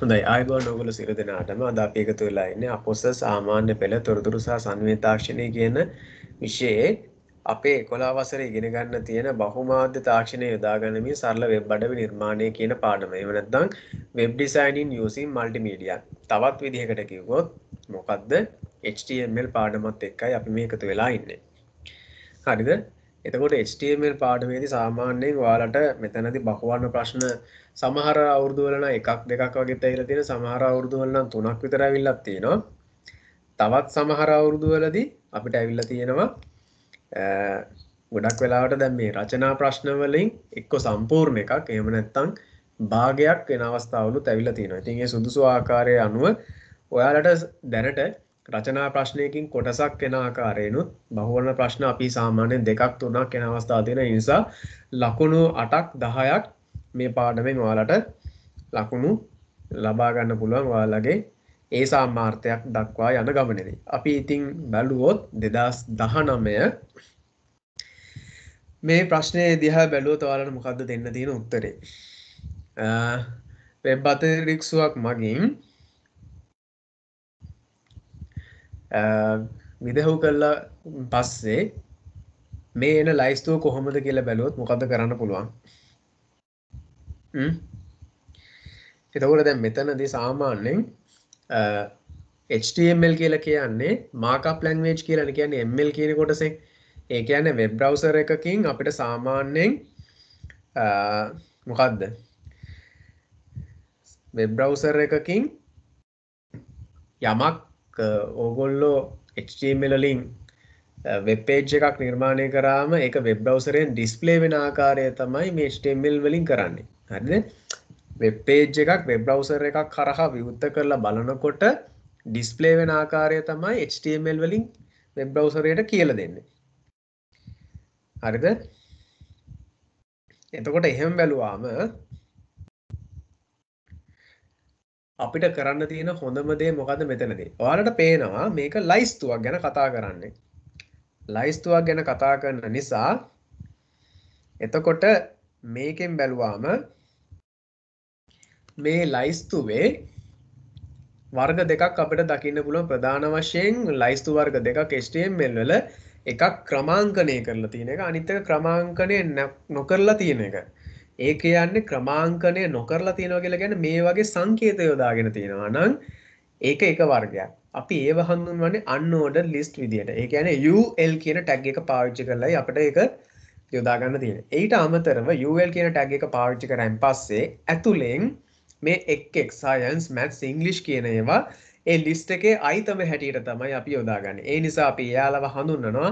හොඳයි ආයුබෝවන් ඔයගොල්ලෝ සියලු දෙනාටම අද අපි එකතු වෙලා ඉන්නේ අපොස සාමාන්‍ය පෙළ තොරතුරු සහ සංවේද තාක්ෂණය කියන විෂයේ අපේ 11 වසරේ ඉගෙන ගන්න තියෙන බහුමාධ්‍ය තාක්ෂණය යොදා ගනිමින් සරල වෙබ් අඩවි නිර්මාණය කියන පාඩම. එහෙම නැත්නම් web designing using multimedia. තවත් විදිහකට කිව්වොත් මොකද්ද? HTML පාඩමත් එක්කයි අපි මේ එකතු වෙලා ඉන්නේ. හරිද? එතකොට HTML පාඩමේදී සාමාන්‍යයෙන් ඔයාලට මෙතනදී බහුවර්ණ ප්‍රශ්න සමහර අවුරුදු වල නම් එකක් දෙකක් වගේ ඇවිල්ලා තියෙන සමහර අවුරුදු වල නම් තුනක් විතර ඇවිල්ලා තියෙනවා. තවත් සමහර අවුරුදු වලදී අපිට ඇවිල්ලා තියෙනවා ගොඩක් වෙලාවට දැන් මේ රචනා ප්‍රශ්න වලින් එක්ක සම්පූර්ණ එකක් එහෙම නැත්නම් භාගයක් වෙන අවස්ථාවලුත් ඇවිල්ලා තියෙනවා. ඉතින් ඒ සුදුසු ආකාරයේ අනුව ඔයාලට දැනට රචනා ප්‍රශ්නයකින් කොටසක් එන ආකාරයෙන්ුත් බහුවර්ණ ප්‍රශ්න අපි සාමාන්‍යයෙන් දෙකක් තුනක් එන අවස්ථා තියෙන නිසා ලකුණු 8ක් 10ක් මේ පාඩමෙන් ඔයාලට ලකුණු ලබා ගන්න පුළුවන් ඔයාලගේ ඒ සාමාර්ථයක් දක්වා යන ගමනේදී. අපි ඉතින් බැලුවොත් 2019 මේ ප්‍රශ්නේ දිහා බැලුවොත් ඔයාලට මොකද්ද දෙන්න තියෙන උත්තරේ? වෙබ් අතිරික්සුවක් මගින් විදහු කළා පස්සේ මේ එන ලයිස්තුව කොහොමද කියලා බැලුවොත් මොකද්ද කරන්න පුළුවන්? එතකොට දැන් මෙතනදී සාමාන්‍යයෙන් HTML කියලා කියන්නේ markup language කියලා කියන්නේ ML කියන කොටසෙන්. ඒ කියන්නේ web browser එකකින් අපිට සාමාන්‍යයෙන් මොකද්ද? web browser එකකින් යමක් ඕගොල්ලෝ HTML වලින් වෙබ් පේජ් එකක් නිර්මාණය කරාම ඒක වෙබ් බ්‍රවුසරෙන් ඩිස්ප්ලේ වෙන ආකාරය තමයි මේ HTML වලින් කරන්නේ. හරිද? වෙබ් පේජ් එකක් වෙබ් බ්‍රවුසර් එකක් කරහා විවෘත කරලා බලනකොට ඩිස්ප්ලේ වෙන ආකාරය තමයි HTML වලින් වෙබ් බ්‍රවුසරයට කියලා දෙන්නේ. හරිද? එතකොට එහෙම බැලුවාම අපිට කරන්න තියෙන හොඳම දේ මොකද්ද මෙතනදී? ඔයාලට පේනවා මේක ලයිස්තුවක් ගැන කතා කරන්නේ. ලයිස්තුවක් ගැන කතා කරන නිසා එතකොට මේකෙන් බැලුවාම මේ ලයිස්තුවේ වර්ග දෙකක් අපිට දකින්න පුළුවන්. ප්‍රධාන වශයෙන් ලයිස්තු වර්ග දෙකක් HTML වල එකක් ක්‍රමාංකණය කරලා තියෙන එක අනිත් එක ක්‍රමාංකණය නොකරලා තියෙන එක. ඒ කියන්නේ ක්‍රමාංකණය නොකරලා තියෙනවා කියලා කියන්නේ මේ වගේ සංකේත යොදාගෙන තියෙනවා නම් ඒක එක වර්ගයක්. අපි ඒව හඳුන්වන්නේ unordered list විදියට. ඒ කියන්නේ UL කියන tag එක පාවිච්චි කරලායි අපිට ඒක යොදා ගන්න තියෙන්නේ. ඊට අමතරව UL කියන tag එක පාවිච්චි කරායින් පස්සේ ඇතුලෙන් මේ එක් science maths english කියන ඒවා ඒ list එකේ item හැටියට තමයි අපි යොදාගන්නේ. ඒ නිසා අපි එයාලව හඳුන්වනවා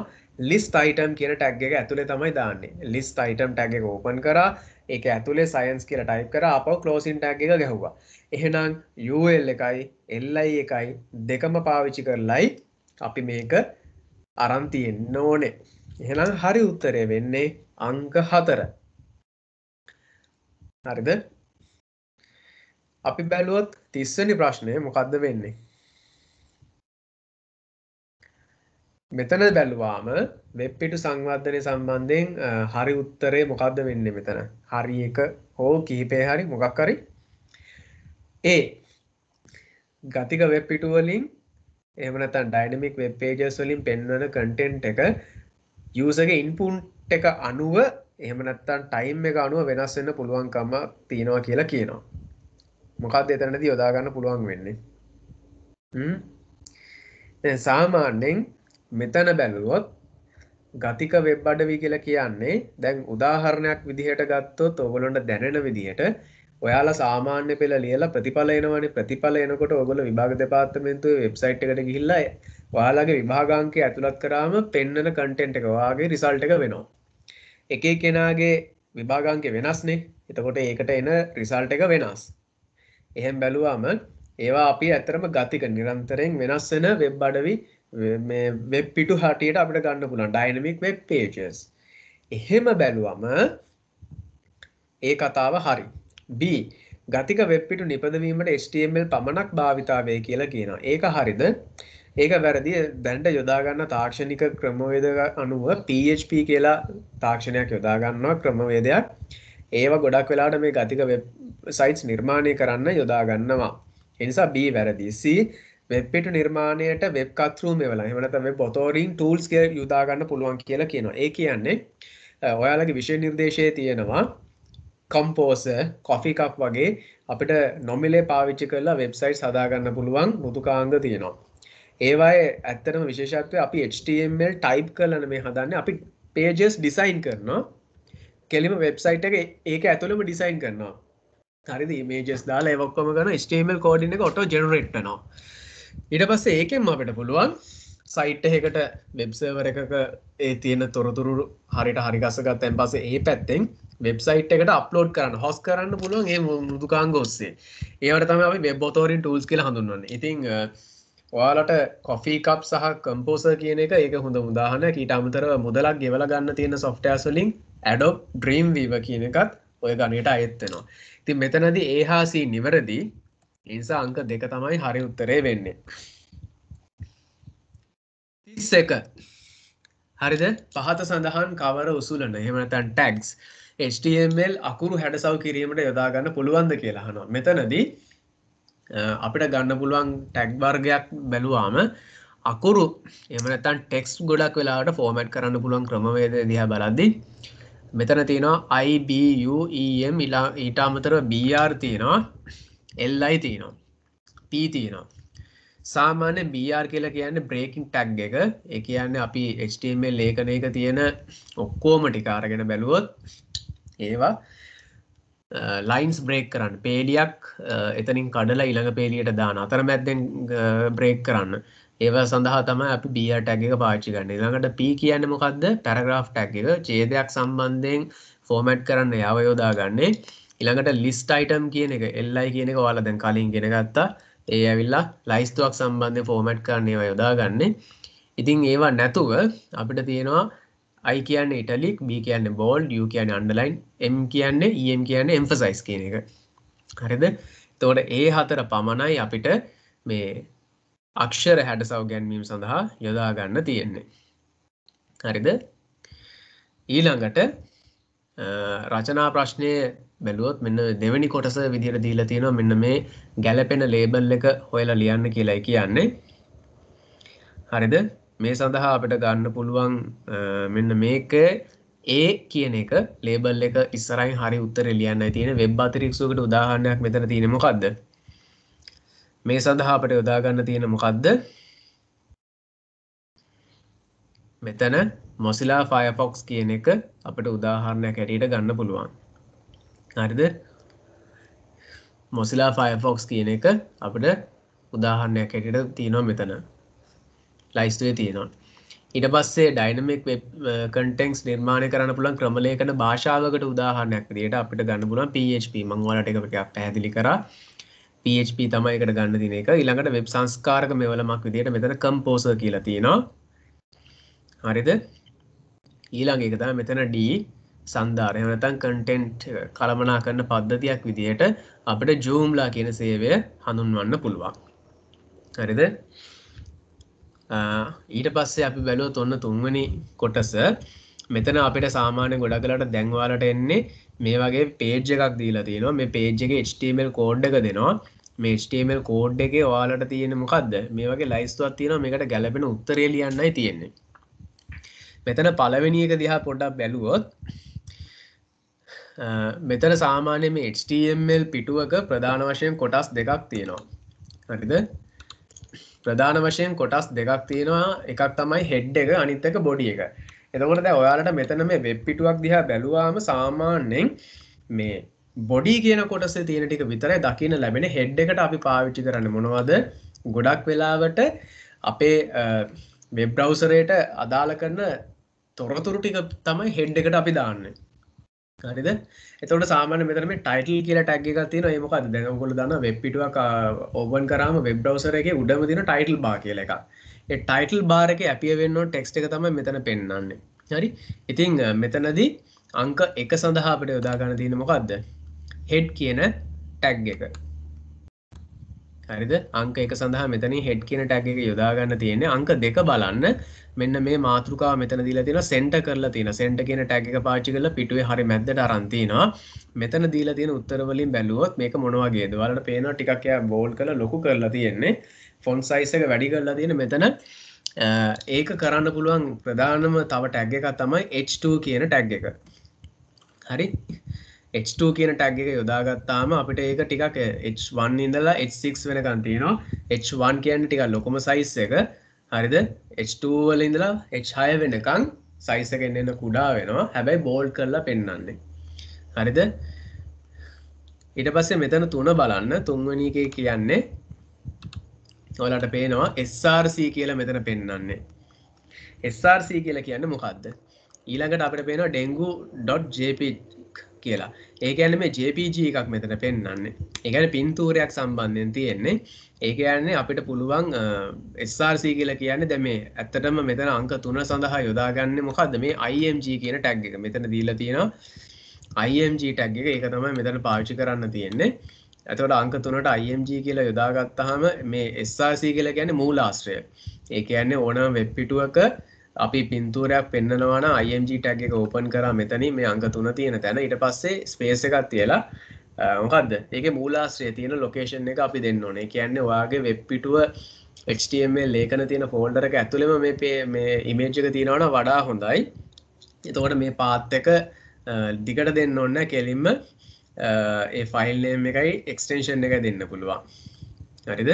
list item කියන tag එක ඇතුලේ තමයි දාන්නේ. list item tag එක open කරා ඒක ඇතුලේ science කියලා type කරා ආපහු closing tag එක ගැහුවා. එහෙනම් UL එකයි LI එකයි දෙකම පාවිච්චි කරලයි අපි මේක අරන් තියෙන්න ඕනේ. එහෙනම් හරි උත්තරය වෙන්නේ අංක 4. හරිද? අපි බැලුවොත් 30 වෙනි ප්‍රශ්නය මොකද්ද වෙන්නේ? මෙතන බැලුවාම වෙබ් පිටු සංවර්ධනය සම්බන්ධයෙන් හරි උත්තරේ මොකද්ද වෙන්නේ මෙතන? හරි එක හෝ කිහිපේ හරි මොකක් හරි A ගතික වෙබ් පිටු වලින් එහෙම නැත්නම් ඩයිනමික් වෙබ් පේජස් වලින් පෙන්වන කන්ටෙන්ට් එක යූසර් ගේ ඉන්පුට් එක අනුව එහෙම නැත්නම් ටයිම් එක අනුව වෙනස් වෙන්න පුළුවන්කම තියෙනවා කියලා කියනවා. මොකක්ද එතනදී යොදා ගන්න පුළුවන් වෙන්නේ? දැන් සාමාන්‍යයෙන් මෙතන බැලුවොත් ගතික වෙබ් අඩවි කියලා කියන්නේ දැන් උදාහරණයක් විදිහට ගත්තොත් ඕගොල්ලන්ට දැනෙන විදිහට ඔයාලා සාමාන්‍ය පෙළ ලියලා ප්‍රතිඵල එනවනේ. ප්‍රතිඵල එනකොට ඔයගොල්ලෝ විභාග දෙපාර්තමේන්තුවේ වෙබ්සයිට් එකට ගිහිල්ලා ඔයාලගේ විභාගාංකය ඇතුළත් කරාම පෙන්නන කන්ටෙන්ට් එක ඔයාගේ රිසල්ට් එක වෙනවා. එක එක්කෙනාගේ විභාගාංකය වෙනස්නේ. එතකොට ඒකට එන රිසල්ට් එක වෙනස්. එහෙන් බැලුවාම ඒවා අපි ඇත්තටම ගතික නිරන්තරයෙන් වෙනස් වෙන වෙබ් අඩවි මේ වෙබ් පිටු හැටියට අපිට ගන්න පුළුවන් ඩයිනමික් වෙබ් පේජස්. එහෙම බැලුවම ඒ කතාව හරි. B ගතික වෙබ් පිටු නිපදවීමට HTML පමණක් භාවිතා වේ කියලා කියනවා. ඒක හරිද? ඒක වැරදි. දැනට යොදා ගන්න තාක්ෂණික ක්‍රමවේද අනුව PHP කියලා තාක්ෂණයක් යොදා ගන්නවා ක්‍රමවේදයක්. ඒව ගොඩක් වෙලාවට මේ ගතික වෙබ් සයිට්ස් නිර්මාණය කරන්න යොදා ගන්නවා. ඒ නිසා B වැරදි. C වෙබ් පිටු නිර්මාණයට වෙබ් කත්රූම් එවලා එහෙම නැත්නම් වෙබ් ඔතෝරින් ටූල්ස් කියලා යොදා ගන්න පුළුවන් කියලා කියනවා. ඒ කියන්නේ ඔයාලගේ විෂය නිර්දේශයේ තියෙනවා කම්පෝසර්, කොෆි කප් වගේ අපිට නොමිලේ පාවිච්චි කරලා වෙබ්සයිට්ස් හදා ගන්න පුළුවන් මෘදුකාංග තියෙනවා. ඒවායේ ඇත්තටම විශේෂත්වය අපි HTML ටයිප් කරලා නෙමෙයි හදන්නේ. අපි pages design කරනවා. කෙලිම වෙබ්සයිට් එක ඒක ඇතුළෙම ඩිසයින් කරනවා. හරිද? images දාලා ඒක ඔක්කොම කරන HTML කෝඩින් එක auto generate වෙනවා. ඊට පස්සේ ඒකෙන්ම අපිට පුළුවන් සයිට් එකකට වෙබ් සර්වර් එකක ඒ තියෙන තොරතුරු හරියට හරි ගස්ස ගත්තන් පස්සේ ඒ පැත්තෙන් වෙබ්සයිට් එකට අප්ලෝඩ් කරන්න හොස්ට් කරන්න පුළුවන් ඒ මෘදුකාංග ඔස්සේ. ඒවට තමයි අපි වෙබ් ඔතෝරින් ටූල්ස් කියලා හඳුන්වන්නේ. ඉතින් ඔයාලට කොෆී කප් සහ කම්පෝසර් කියන එක ඒක හොඳ උදාහරණයක්. ඊට අමතරව මුදලක් ගෙවලා ගන්න තියෙන softwares වලින් Adobe Dreamweaver කියන එකත් ඔය ගණයට අයත් වෙනවා. ඉතින් මෙතනදී A හා C නිවැරදි. ඒ නිසා අංක 2 තමයි හරි උත්තරේ වෙන්නේ. 31. හරිද? පහත සඳහන් කවර උසුලන එහෙම නැත්නම් tags HTML අකුරු හැඩසව් කිරීමට යොදා ගන්න පුළුවන්ද කියලා අහනවා. මෙතනදී අපිට ගන්න පුළුවන් ටැග් වර්ගයක් බැලුවාම අකුරු එහෙම නැත්නම් ටෙක්ස්ට් ගොඩක් වෙලාවට ෆෝමැට් කරන්න පුළුවන් ක්‍රමවේදය දිහා බලද්දී මෙතන තියෙනවා I B U E M ඊට අමතරව BR තියෙනවා LI තියෙනවා P තියෙනවා. සාමාන්‍ය BR කියලා කියන්නේ breaking tag එක. ඒ කියන්නේ අපි HTML ලේඛනයක තියෙන ඔක්කොම ටික අරගෙන බැලුවොත් ඒවා ලයින්ස් බ්‍රේක් කරන්න පේලියක් එතනින් කඩලා ඊළඟ පේලියට දාන අතරමැද්දෙන් බ්‍රේක් කරන්න ඒවා සඳහා තමයි අපි BR tag එක පාවිච්චි කරන්නේ. ඊළඟට P කියන්නේ මොකද්ද? paragraph tag එක ඡේදයක් සම්බන්ධයෙන් ෆෝමැට් කරන්න යව යොදාගන්නේ. ඊළඟට list item කියන එක LI කියන එක ඔයාලා දැන් කලින් ඉගෙන ගත්තා. ඒ ඇවිල්ලා ලයිස්තුවක් සම්බන්ධයෙන් ෆෝමැට් කරන්න ඒවා යොදාගන්නේ. ඉතින් ඒවා නැතුව අපිට තියෙනවා I කියන්නේ italic, B කියන්නේ bold, U කියන්නේ underline, M කියන්නේ EM කියන්නේ emphasize කියන එක. හරිද? එතකොට ඒ හතර පමණයි අපිට මේ අක්ෂර හැඩසව් ගැන්වීම සඳහා යොදා ගන්න තියෙන්නේ. හරිද? ඊළඟට රචනා ප්‍රශ්නයේ බැලුවොත් මෙන්න දෙවෙනි කොටස විදිහට දීලා තියෙනවා මෙන්න මේ ගැළපෙන ලේබල් එක හොයලා ලියන්න කියලායි කියන්නේ. හරිද? මේ සඳහා අපිට ගන්න පුළුවන් මෙන්න මේක A කියන එක ලේබල් එක ඉස්සරහින් හරි උත්තරේ ලියන්නයි තියෙන වෙබ් අතිරික්ෂයකට උදාහරණයක් මෙතන තියෙන්නේ මොකද්ද? මේ සඳහා අපිට යොදා ගන්න තියෙන මොකද්ද? මෙතන Mozilla Firefox කියන එක අපිට උදාහරණයක් හැටියට ගන්න පුළුවන්. හරිද? Mozilla Firefox කියන එක අපිට උදාහරණයක් හැටියට තියෙනවා මෙතන. ලයිස්තුවේ තියෙනවා. ඊට පස්සේ dynamic web contents නිර්මාණය කරන්න පුළුවන් ක්‍රමලේඛන භාෂාවකට උදාහරණයක් විදිහට අපිට ගන්න පුළුවන් PHP. මම ඔයාලට ඒක ටිකක් පැහැදිලි කරා. PHP තමයි එකට ගන්න තියෙන එක. ඊළඟට වෙබ් සංස්කාරක මෙවලමක් විදිහට මෙතන composer කියලා තියෙනවා. හරිද? ඊළඟ එක තමයි මෙතන D සන්දාර. එහෙම නැත්නම් content කළමනාකරන පද්ධතියක් විදිහට අපිට Joomla කියන සේවය හඳුන්වන්න පුළුවන්. හරිද? ඊට පස්සේ අපි බැලුවොත් ඔන්න තුන්වෙනි කොටස මෙතන අපිට සාමාන්‍ය ගොඩක් වෙලාවට දැන් ඔයාලට එන්නේ මේ වගේ page එකක් දීලා තියෙනවා. මේ page එකේ HTML code එක දෙනවා. මේ HTML code එකේ ඔයාලට තියෙන්නේ මොකද්ද? මේ වගේ ලයිස්තුවක් තියෙනවා. මේකට ගැළපෙන උත්තරය ලියන්නයි තියෙන්නේ. මෙතන පළවෙනි එක දිහා පොඩ්ඩක් බැලුවොත් මෙතන සාමාන්‍ය මේ HTML පිටුවක ප්‍රධාන වශයෙන් කොටස් දෙකක් තියෙනවා. හරිද? ප්‍රධාන වශයෙන් කොටස් දෙකක් තියෙනවා. එකක් තමයි head එක අනිත් එක body එක. එතකොට දැන් ඔයාලට මෙතන මේ වෙබ් පිටුවක් දිහා බැලුවාම සාමාන්‍යයෙන් මේ body කියන කොටසේ තියෙන ටික විතරයි දකින්න ලැබෙන. head එකට අපි පාවිච්චි කරන්නේ මොනවද? ගොඩක් වෙලාවට අපේ වෙබ් බ්‍රවුසර් එකට අදාළ කරන තොරතුරු ටික තමයි head එකට අපි දාන්නේ. හරිද? එතකොට සාමාන්‍ය මෙතන මේ title කියලා tag එකක් තියෙනවා. ඒ මොකද්ද? දැන් ඔයගොල්ලෝ දන්නවා වෙබ් පිටුවක් open කරාම වෙබ් browser එකේ උඩම තියෙන title bar කියලා එකක්. ඒ title bar එකේ appear වෙන්න ඕන text එක තමයි මෙතන පෙන්නන්නේ. හරි? ඉතින් මෙතනදී අංක 1 සඳහා අපිට යොදා ගන්න තියෙන්නේ මොකද්ද? head කියන tag එක. හරිද? අංක 1 සඳහා මෙතනින් head කියන tag එක යොදා ගන්න තියෙන්නේ. අංක 2 බලන්න. මෙන්න මේ මාතෘකාව මෙතන දීලා තියෙනවා center කරලා තියෙනවා. center කියන tag එක පාවිච්චි කරලා පිටුවේ හරිය මැද්දට අරන් තිනවා. මෙතන දීලා තියෙන උත්තර වලින් බැලුවොත් මේක මොන වගේද? ඔයාලට පේනවා ටිකක් එයා bold කරලා ලොකු කරලා තියෙන්නේ. font size එක වැඩි කරලා තියෙන මෙතන ඒක කරන්න පුළුවන් ප්‍රධානම තව tag එකක් තමයි H2 කියන tag එක. හරි? H2 කියන tag එක යොදාගත්තාම අපිට ඒක ටිකක් H1 ඉඳලා H6 වෙනකන් තියෙනවා. H1 කියන්නේ ටිකක් ලොකුම size එක. හරිද? H2 වල ඉඳලා H6 වෙනකන් size එක එන්න කුඩා වෙනවා. හැබැයි bold කරලා පෙන්වන්නේ. හරිද? ඊට පස්සේ මෙතන 3 බලන්න. තුන්වෙනි එකේ කියන්නේ ඔයාලට පේනවා SRC කියලා මෙතන පෙන්වන්නේ. SRC කියලා කියන්නේ මොකද්ද? ඊළඟට අපිට පේනවා dengue.jpg කියලා. ඒ කියන්නේ මේ JPG එකක් මෙතන පෙන්වන්නේ. ඒ කියන්නේ පින්තූරයක් සම්බන්ධයෙන් තියෙන්නේ. ඒ කියන්නේ අපිට පුළුවන් SRC කියලා කියන්නේ දැන් මේ ඇත්තටම මෙතන අංක 3 සඳහා යොදාගන්නේ මොකද්ද? මේ IMG කියන tag එක. මෙතන දීලා තියෙනවා IMG tag එක. ඒක තමයි මෙතන පාවිච්චි කරන්න තියෙන්නේ. එතකොට අංක 3ට IMG කියලා යොදාගත්තාම මේ SRC කියලා කියන්නේ මූලාශ්‍රය. ඒ කියන්නේ ඕනම වෙබ් පිටුවක අපි පින්තූරයක් පෙන්නනවා නම් IMG tag එක ඕපන් කරා මෙතනින් මේ අංක 3 තියෙන තැන ඊට පස්සේ ස්පේස් එකක් තියලා මොකද්ද? ඒකේ මූලාශ්‍රය තියෙන ලොකේෂන් එක අපි දෙන්න ඕනේ. ඒ කියන්නේ ඔයාගේ වෙබ් පිටුව HTML ලේඛන තියෙන ෆෝල්ඩර් එක ඇතුළෙම මේ ඉමේජ් එක තියෙනවා නම් වඩා හොඳයි. එතකොට මේ පාත් එක දිගට දෙන්න ඕනේ කෙලින්ම ඒ ෆයිල් නේම් එකයි එක්ස්ටෙන්ෂන් එක දෙන්න පුළුවන්. හරිද?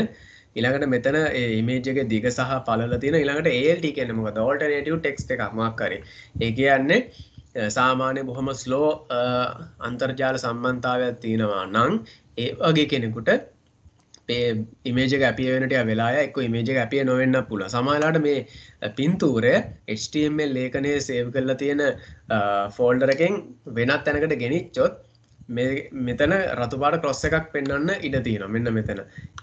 ඊළඟට මෙතන ඒ ඉමේජ් එකේ දිග සහ පළල තියෙන ඊළඟට ALT කියන්නේ මොකද? Alternative text එකක් මාක් කරේ. ඒ කියන්නේ සාමාන්‍ය බොහොම slow අන්තර්ජාල සම්බන්ධතාවයක් තියෙනවා නම් ඒ වගේ කෙනෙකුට මේ ඉමේජ් එක අපිය වෙන ටික වෙලා එක්ක ඉමේජ් එක අපිය නොවෙන්න පුළුවන්. සමහරවිට මේ පින්තූරය HTML ලේඛනයේ සේව් කරලා තියෙන ෆෝල්ඩර් එකෙන් වෙනත් තැනකට ගෙනිච්චොත් මෙතන රතු පාට ක්‍රොස් එකක් පෙන්වන්න ඉඩ තියෙනවා. මෙන්න මෙතන.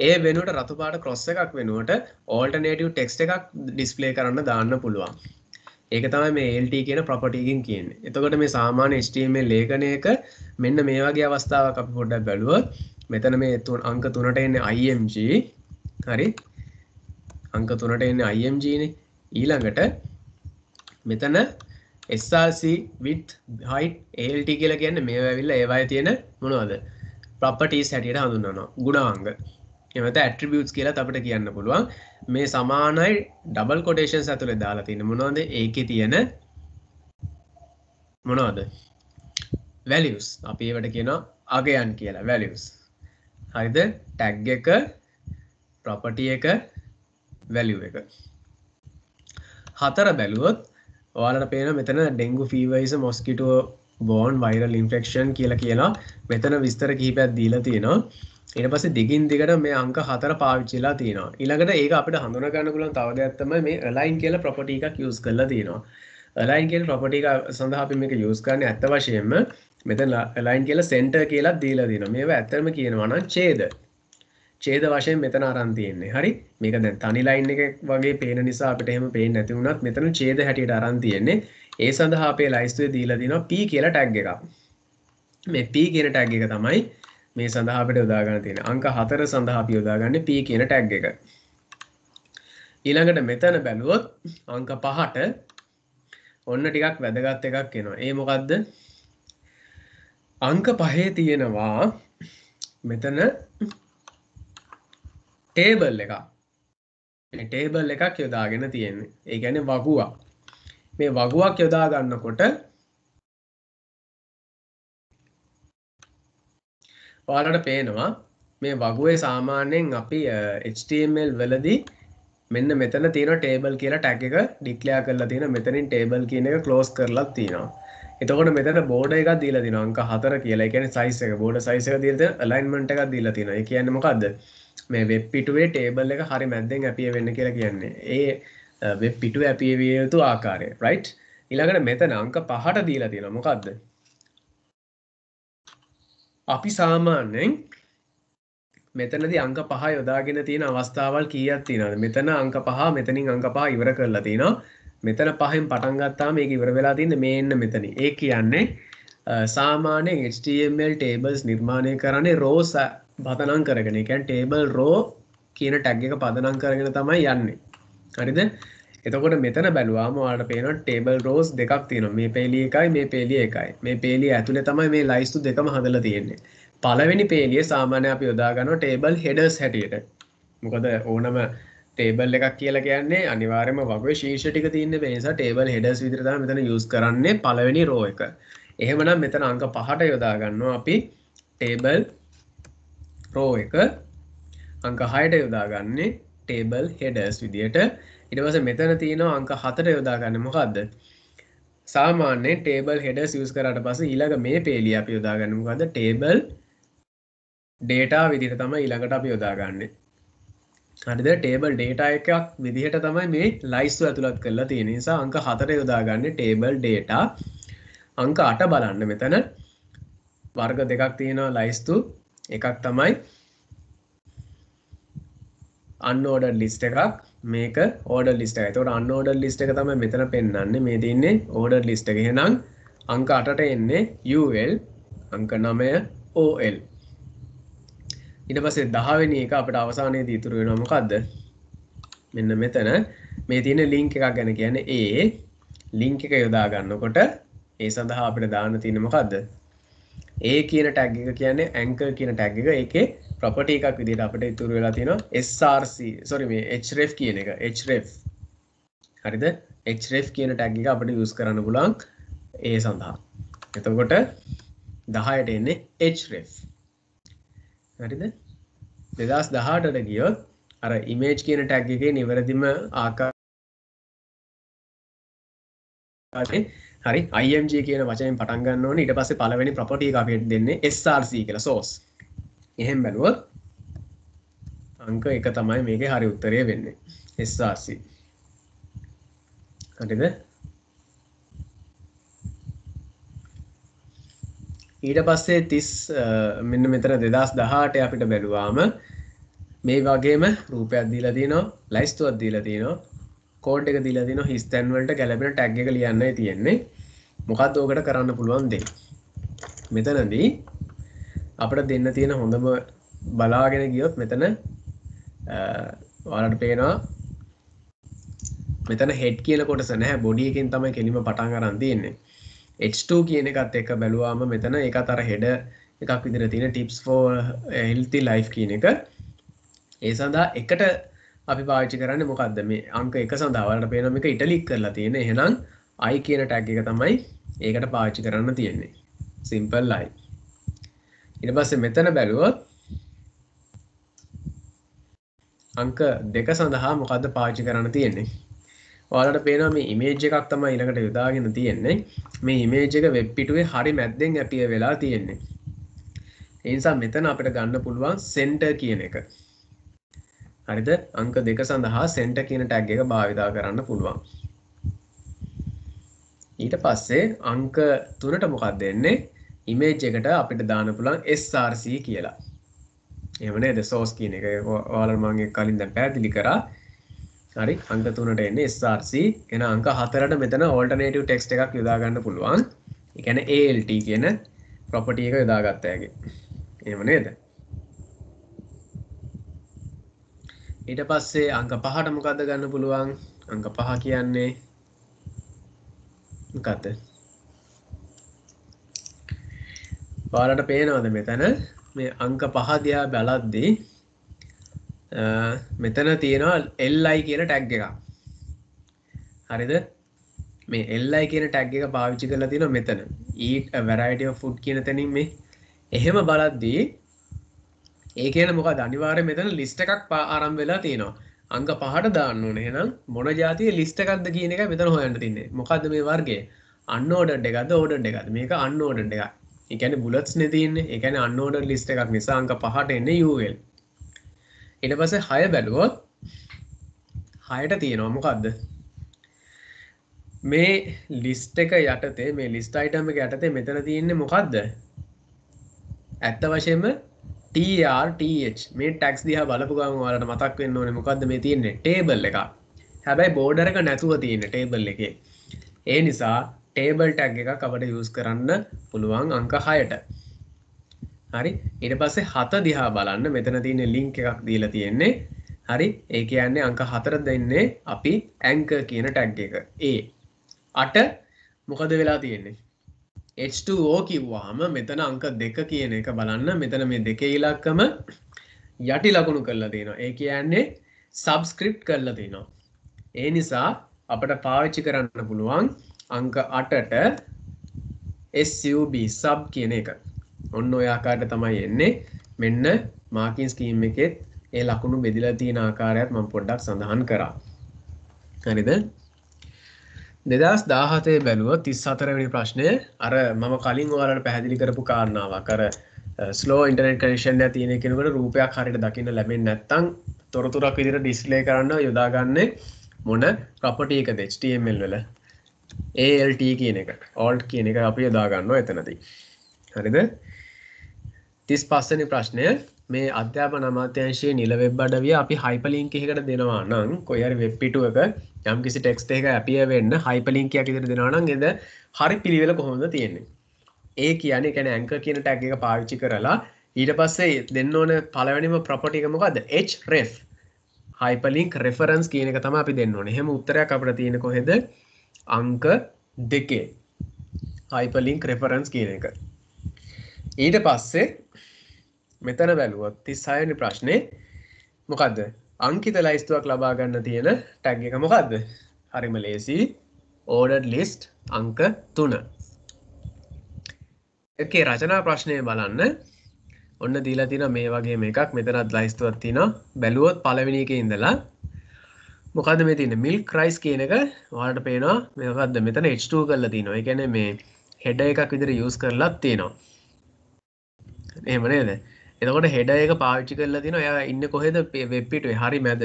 ඒ වෙනුවට රතු පාට ක්‍රොස් එකක් වෙනුවට alternative text එකක් display කරන්න දාන්න පුළුවන්. ඒක තමයි මේ ALT කියන property එකකින් කියන්නේ. එතකොට මේ සාමාන්‍ය HTML ලේඛනයක මෙන්න මේ වගේ අවස්ථාවක් අපි පොඩ්ඩක් බැලුවොත් මෙතන මේ අංක 3ට එන්නේ IMG. හරි? අංක 3ට එන්නේ IMG නේ. ඊළඟට මෙතන SRC width height ALT කියලා කියන්නේ මේවා ඇවිල්ලා ඒවායේ තියෙන මොනවද? properties හැටියට හඳුන්වනවා. ගුණාංග. එහෙම නැත්නම් attributes කියලාත් අපිට කියන්න පුළුවන්. මේ සමානයි double quotations ඇතුලේ දාලා තියෙන මොනවද? ඒකේ තියෙන මොනවද? values. අපි ඒවට කියනවා අගයන් කියලා values. හරිද? tag එක, property එක, value එක. හතර බැලුවොත් ඔයාලට පේනවා මෙතන dengue fever is a mosquito borne viral infection කියලා කියලා මෙතන විස්තර කිහිපයක් දීලා තියෙනවා. ඊට පස්සේ දිගින් දිගට මේ අංක 4 පාවිච්චිලා තියෙනවා. ඊළඟට ඒක අපිට හඳුනා ගන්න පුළුවන් තව දෙයක් තමයි මේ align කියලා property එකක් use කරලා තියෙනවා. align කියන property එක සඳහා අපි මේක use කරන්නේ ඇත්ත වශයෙන්ම මෙතන align කියලා center කියලා දීලා තියෙනවා. මේවා ඇත්තම කියනවා නම් ඡේද වශයෙන් මෙතන අරන් තියෙන්නේ. හරි? මේක දැන් තනි line එක වගේ පේන නිසා අපිට එහෙම පේන්නේ නැති වුණත් මෙතන ඡේද හැටියට අරන් තියෙන්නේ. ඒ සඳහා අපේ ලයිස්තුවේ දීලා තියෙනවා P කියලා tag එකක්. මේ P කියන tag එක තමයි මේ සඳහා අපිට යොදා ගන්න තියෙන්නේ. අංක 4 සඳහා අපි යොදාගන්නේ P කියන tag එක. ඊළඟට මෙතන බැලුවොත් අංක 5ට ඔන්න ටිකක් වැදගත් එකක් එනවා. ඒ මොකද්ද? අංක 5 තියෙනවා මෙතන table එකක්. මේ table එකක් යොදාගෙන තියෙන්නේ. ඒ කියන්නේ වගුවක්. මේ වගුවක් යොදා ගන්නකොට ඔයාලට පේනවා මේ වගුවේ සාමාන්‍යයෙන් අපි HTML වලදී මෙන්න මෙතන තියෙන table කියලා tag එක declare කරලා තියෙන මෙතනින් table කියන එක close කරලා තියෙනවා. එතකොට මෙතන border එකක් දීලා තියෙනවා අංක 4 කියලා. ඒ කියන්නේ size එක border size එක දීලා තියෙන alignment එකක් දීලා තියෙනවා. ඒ කියන්නේ මොකද්ද? මේ වෙබ් පිටුවේ table එක හරි මැද්දෙන් අපිය වෙන්න කියලා කියන්නේ. ඒ වෙබ් පිටුවේ අපිය විය යුතු ආකාරය. right? ඊළඟට මෙතන අංක 5ට දීලා තියෙනවා. මොකද්ද? අපි සාමාන්‍යයෙන් මෙතනදී අංක 5 යොදාගෙන තියෙන අවස්ථාවල් කීයක් තියෙනවද? මෙතන අංක 5 මෙතනින් අංක 5 ඉවර කරලා තිනවා. මෙතන 5න් පටන් ගත්තාම මේක ඉවර වෙලා තින්නේ මේන්න මෙතනින්. ඒ කියන්නේ සාමාන්‍යයෙන් HTML tables නිර්මාණය කරන්නේ rows පදනම් කරගෙන. ඒ කියන්නේ table row කියන ටැග් එක පදනම් කරගෙන තමයි යන්නේ. හරිද? එතකොට මෙතන බැලුවාම ඔයාලට පේනවා ටේබල් රෝස් දෙකක් තියෙනවා. මේ පේලිය එකයි මේ පේලිය එකයි. මේ පේලිය ඇතුලේ තමයි මේ ලයිස්තු දෙකම හදලා තියෙන්නේ. පළවෙනි පේලිය සාමාන්‍ය අපි යොදා ගන්නවා ටේබල් හෙඩර්ස් හැටියට. මොකද ඕනම ටේබල් එකක් කියලා කියන්නේ අනිවාර්යයෙන්ම වගේ ශීර්ෂ ටික තියෙන නිසා ටේබල් හෙඩර්ස් විදිහට තමයි මෙතන යූස් කරන්නේ පළවෙනි රෝ එක. එහෙමනම් මෙතන අංක 5ට යොදා ගන්නවා අපි ටේබල් රෝ එක. අංක 6ට යොදා ගන්නේ ටේබල් හෙඩර්ස් විදිහට. ඊට පස්සේ මෙතන තියෙනවා අංක 7ට යොදා ගන්නේ මොකද්ද? සාමාන්‍යයෙන් ටේබල් හෙඩර්ස් යූස් කරාට පස්සේ ඊළඟ මේ පේලිය අපි යොදා ගන්නේ මොකද්ද? ටේබල් ඩේටා විදිහට තමයි ඊළඟට අපි යොදා ගන්නේ. හරිද? ටේබල් ඩේටා එකක් විදිහට තමයි මේ ලයිස්තු ඇතුළත් කරලා තියෙන නිසා අංක 4ට යොදා ගන්නේ ටේබල් ඩේටා. අංක 8 බලන්න මෙතන වර්ග දෙකක් තියෙනවා ලයිස්තු. එකක් තමයි unordered list එකක්, මේක ordered list එකයි. එතකොට unordered list එක තමයි මෙතන පෙන්වන්නේ. මේ තියෙන්නේ ordered list එක. එහෙනම් අංක 8ට එන්නේ UL, අංක 9 OL. ඊට පස්සේ 10 වෙනි එක අපිට අවසානයේදී ඉතුරු වෙනවා මොකද්ද? මෙන්න මෙතන මේ තියෙන link එකක් ගැන කියන්නේ A. link එක යොදා ගන්නකොට ඒ සඳහා අපිට දාන්න තියෙන්නේ මොකද්ද? A කියන tag එක කියන්නේ anchor කියන tag එක. ඒකේ property එකක් විදිහට අපිට ඉතුරු වෙලා තියෙනවා src මේ href කියන එක. href. හරිද? href කියන tag එක අපිට use කරන්න පුළුවන් A සඳහා. එතකොට 10ට එන්නේ href. හරිද? 2018ට ගියොත් අර image කියන tag එකේ නිවැරදිම ආකාරයේ හරි img කියන වචනයෙන් පටන් ගන්න ඕනේ. ඊට පස්සේ පළවෙනි property එක අපිට දෙන්නේ src කියලා source. එහෙම බැලුවොත් අංක 1 තමයි මේකේ හරි උත්තරය වෙන්නේ. src. හරිද? ඊට පස්සේ 30 මෙන්න මෙතන 2018 අපිට බැලුවාම මේ වගේම රූපයක් දීලා තියෙනවා, ලයිස්තුවක් දීලා තියෙනවා, කෝඩ් එක දීලා තියෙනවා, හිස් තැන් වලට ගැලපෙන ටැග් එක ලියන්නයි තියෙන්නේ. මොකක්ද ඔකට කරන්න පුළුවන් දෙයක්? මෙතනදී අපිට දෙන්න තියෙන හොඳම බලාගෙන ගියොත් මෙතන ඔයාලට පේනවා මෙතන head කියන කොටස නැහැ, body එකෙන් තමයි කෙලිම පටන් ගන්න තියෙන්නේ. H2 කියන එකත් එක්ක බැලුවාම මෙතන ඒකත් අර head එකක් විදිහට තියෙන tips for healthy life කියන එක. ඒ සඳහා එකට අපි පාවිච්චි කරන්නේ මොකද්ද? මේ අංක 1 සඳහා ඔයාලට පේනවා මේක ඉටලික් කරලා තියෙන. එහෙනම් I කියන tag එක තමයි ඒකට පාවිච්චි කරන්න තියෙන්නේ. simple I. ඊට පස්සේ මෙතන බැලුවොත් අංක 2 සඳහා මොකද්ද පාවිච්චි කරන්න තියෙන්නේ? ඔයාලට පේනවා මේ image එකක් තමයි ඊළඟට යොදාගෙන තියෙන්නේ. මේ image එක වෙබ් පිටුවේ හරි මැද්දෙන් appear වෙලා තියෙන්නේ. ඒ නිසා මෙතන අපිට ගන්න පුළුවන් center කියන එක. හරිද? අංක 2 සඳහා center කියන tag එක භාවිතා කරන්න පුළුවන්. ඊට පස්සේ අංක 3ට මොකක්ද එන්නේ? image එකට අපිට දාන්න පුළුවන් src කියලා. එහෙම නේද? source කියන එක ඔයාලට මම කලින් දැන් පැහැදිලි කරා. හරි, අංක 3ට එන්නේ src. එන අංක 4ට මෙතන alternative text එකක් යොදා ගන්න පුළුවන්. ඒ කියන්නේ alt කියන property එක යොදාගත්ත හැකි. එහෙම නේද? ඊට පස්සේ අංක 5ට මොකද්ද ගන්න පුළුවන්? අංක 5 කියන්නේ මොකද්ද? ඔයාලට පේනවද මෙතන මේ අංක 5 දිහා බලද්දී මෙතන තියෙනවා li කියන tag එකක්. හරිද? මේ li කියන tag එක පාවිච්චි කරලා තියෙනවා මෙතන. eat a variety of food කියන තැනින් මේ. එහෙම බලද්දී ඒ කියන්නේ මොකද? අනිවාර්යයෙන් මෙතන list එකක් ආරම්භ වෙලා තියෙනවා. අංක 5ට දාන්න ඕනේ. එහෙනම් මොන જાතියේ list එකක්ද කියන එක මෙතන හොයන්න තින්නේ. මොකද්ද මේ වර්ගය? unordered එකක්ද ordered එකක්ද? මේක unordered එකක්. ඒ කියන්නේ bullets නේ තියෙන්නේ. ඒ කියන්නේ unordered list එකක් නිසා අංක 5ට එන්නේ ul. ඊට පස්සේ 6 බැලුවොත් 6ට තියෙනවා මොකද්ද? මේ list එක යටතේ මේ list item එක යටතේ මෙතන තියෙන්නේ මොකද්ද? ඇත්ත වශයෙන්ම TRTH මේ tags දිහා බලපු ගමන් ඔයාලට මතක් වෙන්න ඕනේ මොකද්ද මේ තියෙන්නේ? table එකක්. හැබැයි border එක නැතුව තියෙන table එකේ. ඒ නිසා table tag එකක් අපිට use කරන්න පුළුවන් අංක 6ට. හරි, ඊට පස්සේ 7 දිහා බලන්න මෙතන තියෙන link එකක් දීලා තියෙන්නේ හරි ඒ කියන්නේ අංක 4 දෙන්නේ අපි anchor කියන tag එක. A 8 මොකද වෙලා තියෙන්නේ? H2O කිව්වහම මෙතන අංක 2 කියන එක බලන්න මෙතන මේ දෙකේ ඉලක්කම යටි ලකුණු කරලා තියෙනවා. ඒ කියන්නේ සබ්ස්ක්‍රිප්ට් කරලා තියෙනවා. ඒ නිසා අපිට පාවිච්චි කරන්න පුළුවන් අංක 8ට SUB sub කියන එක. ඔන්න ඔය ආකාරයට තමයි එන්නේ. මෙන්න මාකින් ස්කීම් එකෙත් ඒ ලකුණු බෙදලා තියෙන ආකාරයත් මම පොඩ්ඩක් සඳහන් කරා. හරිද? 2017 බැලුවොත් 34 වෙනි ප්‍රශ්නය අර මම කලින් ඔයාලට පැහැදිලි කරපු කාරණාවක්. අර ස්ලෝ ඉන්ටර්නෙට් කනෙක්ෂන් එක තියෙන කෙනෙකුට රූපයක් හරියට දකින්න ලැබෙන්නේ නැත්නම් තොරතුරක් විදිහට ඩිස්ප්ලේ කරන්න යොදාගන්නේ මොන ප්‍රොපර්ටි එකද HTML වල ALT කියන එක alt කියන එක අපි යොදා ගන්නවා එතනදී. හරිද? 35 වෙනි ප්‍රශ්නය මේ අධ්‍යාපන අමාත්‍යාංශයේ නිල වෙබ් අඩවිය අපි හයිපර්ලින්ක් එකකට දෙනවා නම් කොයි හරි වෙබ් පිටුවක යම්කිසි ටෙක්ස්ට් එකක අපියර් වෙන්න හයිපර්ලින්ක් එකක් විදිහට දෙනවා නම් එද හරි පිළිවෙල කොහොමද තියෙන්නේ? ඒ කියන්නේ anchor කියන tag එක පාවිච්චි කරලා ඊට පස්සේ දෙන්න ඕන පළවෙනිම property එක මොකද්ද? href hyperlink reference කියන එක තමයි අපි දෙන්න ඕනේ. එහෙම උත්තරයක් අපිට තියෙන්නේ කොහෙද? අංක 2 hyperlink reference කියන එක. ඊට පස්සේ මෙතන බැලුවොත් 36 වෙනි ප්‍රශ්නේ මොකද්ද? අංකිත ලයිස්තුවක් ලබා ගන්න තියෙන tag එක මොකද්ද? හරිම ලේසි. ordered list අංක 3. එකේ රචනා ප්‍රශ්නය බලන්න. ඔන්න දීලා තියෙනවා මේ වගේම එකක්. මෙතනත් ලයිස්තුවක් තියෙනවා. බැලුවොත් පළවෙනි එකේ ඉඳලා මොකද්ද මේ තියෙන්නේ? milk rice කියන එක ඔයාලට පේනවා. මේකක්ද මෙතන H2 කරලා තියෙනවා. ඒ කියන්නේ මේ header එකක් විදිහට use කරලා තියෙනවා. එහෙම නේද? එතකොට header එක පාවිච්චි කරලා තියෙනවා. එයා ඉන්නේ කොහෙද? වෙබ් පිටුවේ හරි මැද.